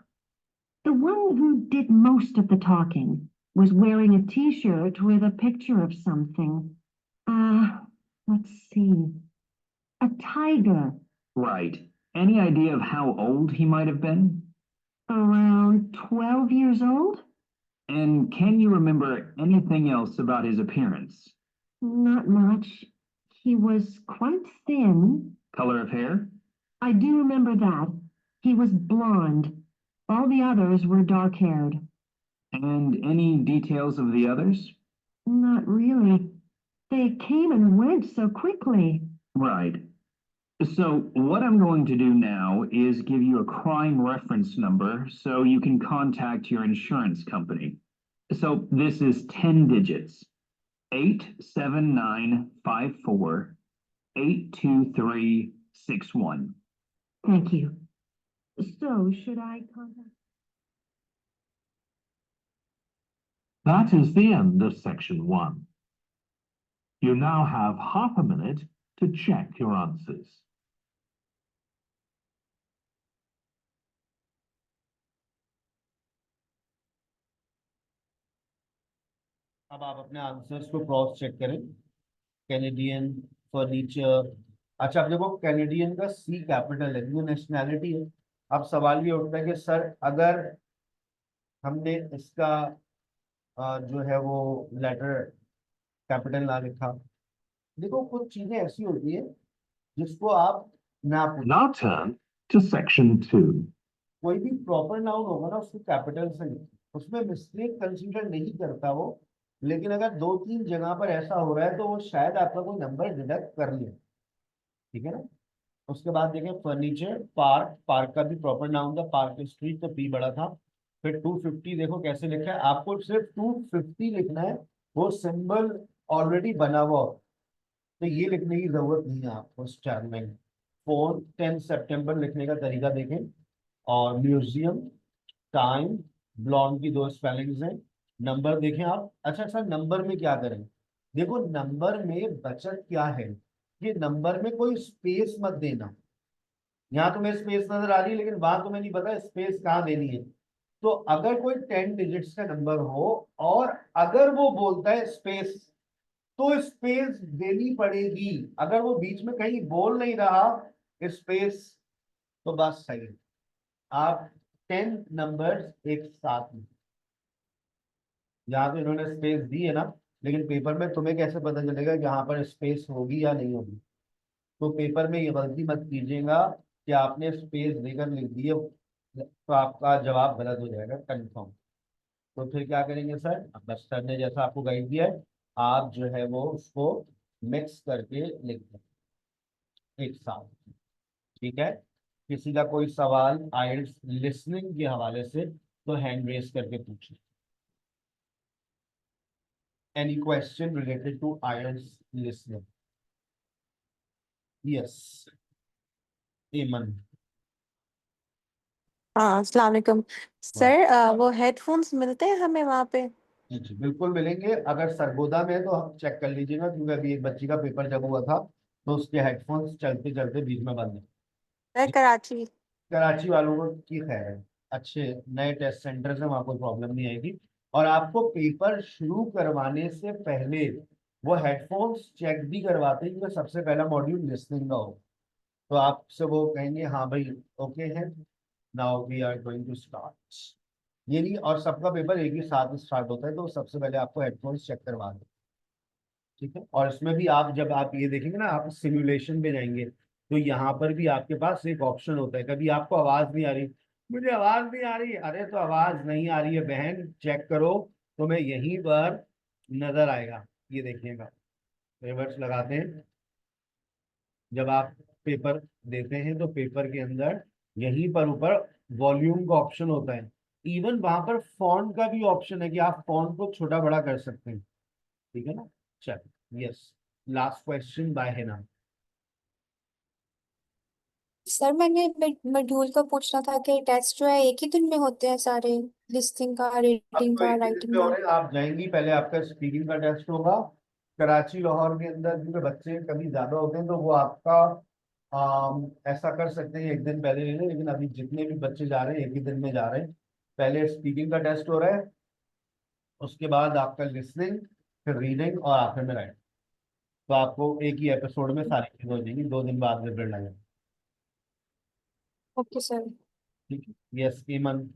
The one who did most of the talking was wearing a t-shirt with a picture of something. Let's see. A tiger. Right. Any idea of how old he might have been? Around 12 years old? And can you remember anything else about his appearance? Not much. He was quite thin. Color of hair? I do remember that. He was blonde. All the others were dark-haired. And any details of the others? Not really. They came and went so quickly. Right. So what I'm going to do now is give you a crime reference number so you can contact your insurance company. So this is 10 digits. 87954 82361. Thank you. So, should I contact? That is the end of section 1. You now have half a minute to check your answers. अब आप अपने आंसर्स को क्रॉस चेक करें। कैनेडियन फर्नीचर, अच्छा अब देखो कैनेडियन का सी कैपिटल है, वो नेशनैलिटी है। अब सवाल ये उठता है कि सर अगर हमने इसका जो है वो लेटर कैपिटल ना लिखा, देखो कुछ चीजें ऐसी होती है जिसको आप ना पूछें। Now turn to section 2. कोई भी प्रॉपर नाउन होगा ना उसको कैपिटल से लिखें, उसमें मिस्टेक कंसीडर नहीं करता वो, लेकिन अगर 2-3 जगह पर ऐसा हो रहा है तो वो शायद आपका कोई नंबर डिडक्ट कर ले, ठीक है ना। उसके बाद देखें फर्नीचर, पार्क, पार्क का भी प्रॉपर नाउन था, पार्क स्ट्रीट, तो पी बड़ा था। फिर 250 देखो कैसे लिखा है, आपको सिर्फ 250 लिखना है, वो सिंबल ऑलरेडी बना हुआ हो, तो ये लिखने की जरूरत नहीं है आपको स्टार में। फोन 10 सितंबर लिखने का तरीका देखें, और म्यूजियम, टाइम, ब्लॉन्ड की 2 स्पेलिंग्स हैं। नंबर देखें आप, अच्छा सर नंबर में क्या करें, देखो नंबर में बचत क्या है, ये नंबर में कोई स्पेस मत देना। यहाँ तुम्हें स्पेस नजर आ रही है लेकिन वहां तुम्हें नहीं पता स्पेस कहाँ देनी है। तो अगर कोई 10 डिजिट्स का नंबर हो और अगर वो बोलता है स्पेस, तो स्पेस देनी पड़ेगी। अगर वो बीच में कहीं बोल नहीं रहा स्पेस, तो बस सही है। आप 10 नंबर्स एक साथ में, यहाँ तो इन्होंने स्पेस दी है ना, लेकिन पेपर में तुम्हें कैसे पता चलेगा कि यहाँ पर स्पेस होगी या नहीं होगी। तो पेपर में ये गलती मत कीजिएगा कि आपने स्पेस देकर लिख दी है, तो आपका जवाब गलत हो जाएगा कंफर्म। तो फिर क्या करेंगे सर, बस सर ने जैसा आपको गाइड दिया है आप जो है वो उसको मिक्स करके लिख दें एक साथ, ठीक है। किसी का कोई सवाल आइल्स लिसनिंग के हवाले से तो हैंड रेस करके पूछें। Any question related to IELTS listening? Yes. Aman. हाँ अस्सलाम वालेकुम सर, वो हेडफोन्स मिलते हैं हमें वहाँ पे? जी बिल्कुल मिलेंगे, अगर सरगोदा में है तो आप चेक कर लीजिएगा, क्योंकि अभी एक बच्ची का पेपर जब हुआ था तो उसके हेडफोन्स चलते चलते बीच में बंद है। सर कराची। कराची वालों को की खैर है, अच्छे नए टेस्ट सेंटर से वहां कोई प्रॉब्लम नहीं आएगी। और आपको पेपर शुरू करवाने से पहले वो हेडफोन्स चेक भी करवाते हैं, क्योंकि सबसे पहला मॉड्यूल लिसनिंग का हो। तो आपसे वो कहेंगे हाँ भाई ओके है, now we are going to start. ये नहीं, और सबका पेपर एक ही साथ स्टार्ट होता है, तो सबसे पहले आपको हेडफोन्स चेक करवा दें, ठीक है। और इसमें भी आप जब आप ये देखेंगे ना, आप सिमुलेशन में जाएंगे, तो यहाँ पर भी आपके पास एक ऑप्शन होता है, कभी आपको आवाज नहीं आ रही, मुझे आवाज नहीं आ रही, अरे तो आवाज नहीं आ रही है बहन, चेक करो, तो मैं यहीं पर नजर आएगा, ये देखिएगा। रिवर्स लगाते हैं, जब आप पेपर देते हैं तो पेपर के अंदर यहीं पर ऊपर वॉल्यूम का ऑप्शन होता है। इवन वहां पर फॉन्ट का भी ऑप्शन है कि आप फॉन्ट को छोटा बड़ा कर सकते हैं, ठीक है ना। चल, यस, लास्ट क्वेश्चन बाय है ना। सर मैंने मॉड्यूल का पूछना था कि टेस्ट जो है एक ही दिन में होते हैं सारे, लिस्टिंग का, अब रीडिंग तो का, एक ही दिन राइटिंग में हो का? रहे हैं, आप जाएंगी पहले आपका स्पीकिंग का टेस्ट होगा। कराची लाहौर के अंदर क्योंकि बच्चे कभी ज्यादा होते हैं, तो वो आपका ऐसा कर सकते हैं एक दिन पहले ले लें, लेकिन अभी जितने भी बच्चे जा रहे हैं एक ही दिन में जा रहे हैं। पहले स्पीकिंग का टेस्ट हो रहा है, उसके बाद आपका लिसनिंग, फिर रीडिंग और आखिर में राइटिंग। तो आपको एक ही एपिसोड में सारी चीजें हो जाएंगी, 2 दिन बाद रिजल्ट आएगा। Okay sir. ठीक है, यस ईमन।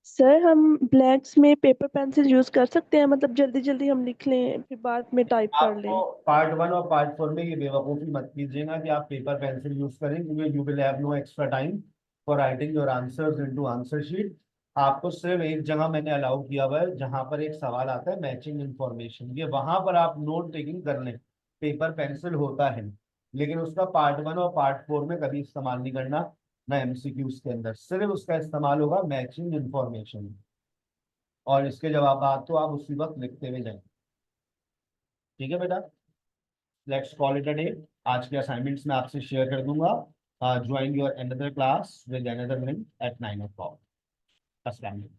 सर हम ब्लैंक्स में पेपर पेंसिल यूज कर सकते हैं, मतलब जल्दी जल्दी हम लिख लें फिर बाद में टाइप कर आपको लें? पार्ट 1 और पार्ट 4 में ये बेवकूफ़ी मत कीजिएगा कि आप पेपर पेंसिल यूज करें, क्योंकि you will have no extra time for writing your answers into answer sheet. आपको सिर्फ एक जगह मैंने अलाउ किया हुआ है, जहां पर एक सवाल आता है मैचिंग इंफॉर्मेशन, ये वहां पर आप नोट टेकिंग कर लें, पेपर पेंसिल होता है, लेकिन उसका पार्ट 1 और पार्ट 4 में कभी इस्तेमाल नहीं करना, ना एमसीक्यूज के अंदर, सिर्फ उसका इस्तेमाल होगा मैचिंग इंफॉर्मेशन। और इसके जवाब तो आप उसी वक्त लिखते हुए जाएंगे, ठीक है बेटा। Let's call it a day. आज के असाइनमेंट्स मैं आपसे शेयर कर दूंगा। Join your another class with another link eight 9 o'clock। अस्सलाम वालेकुम।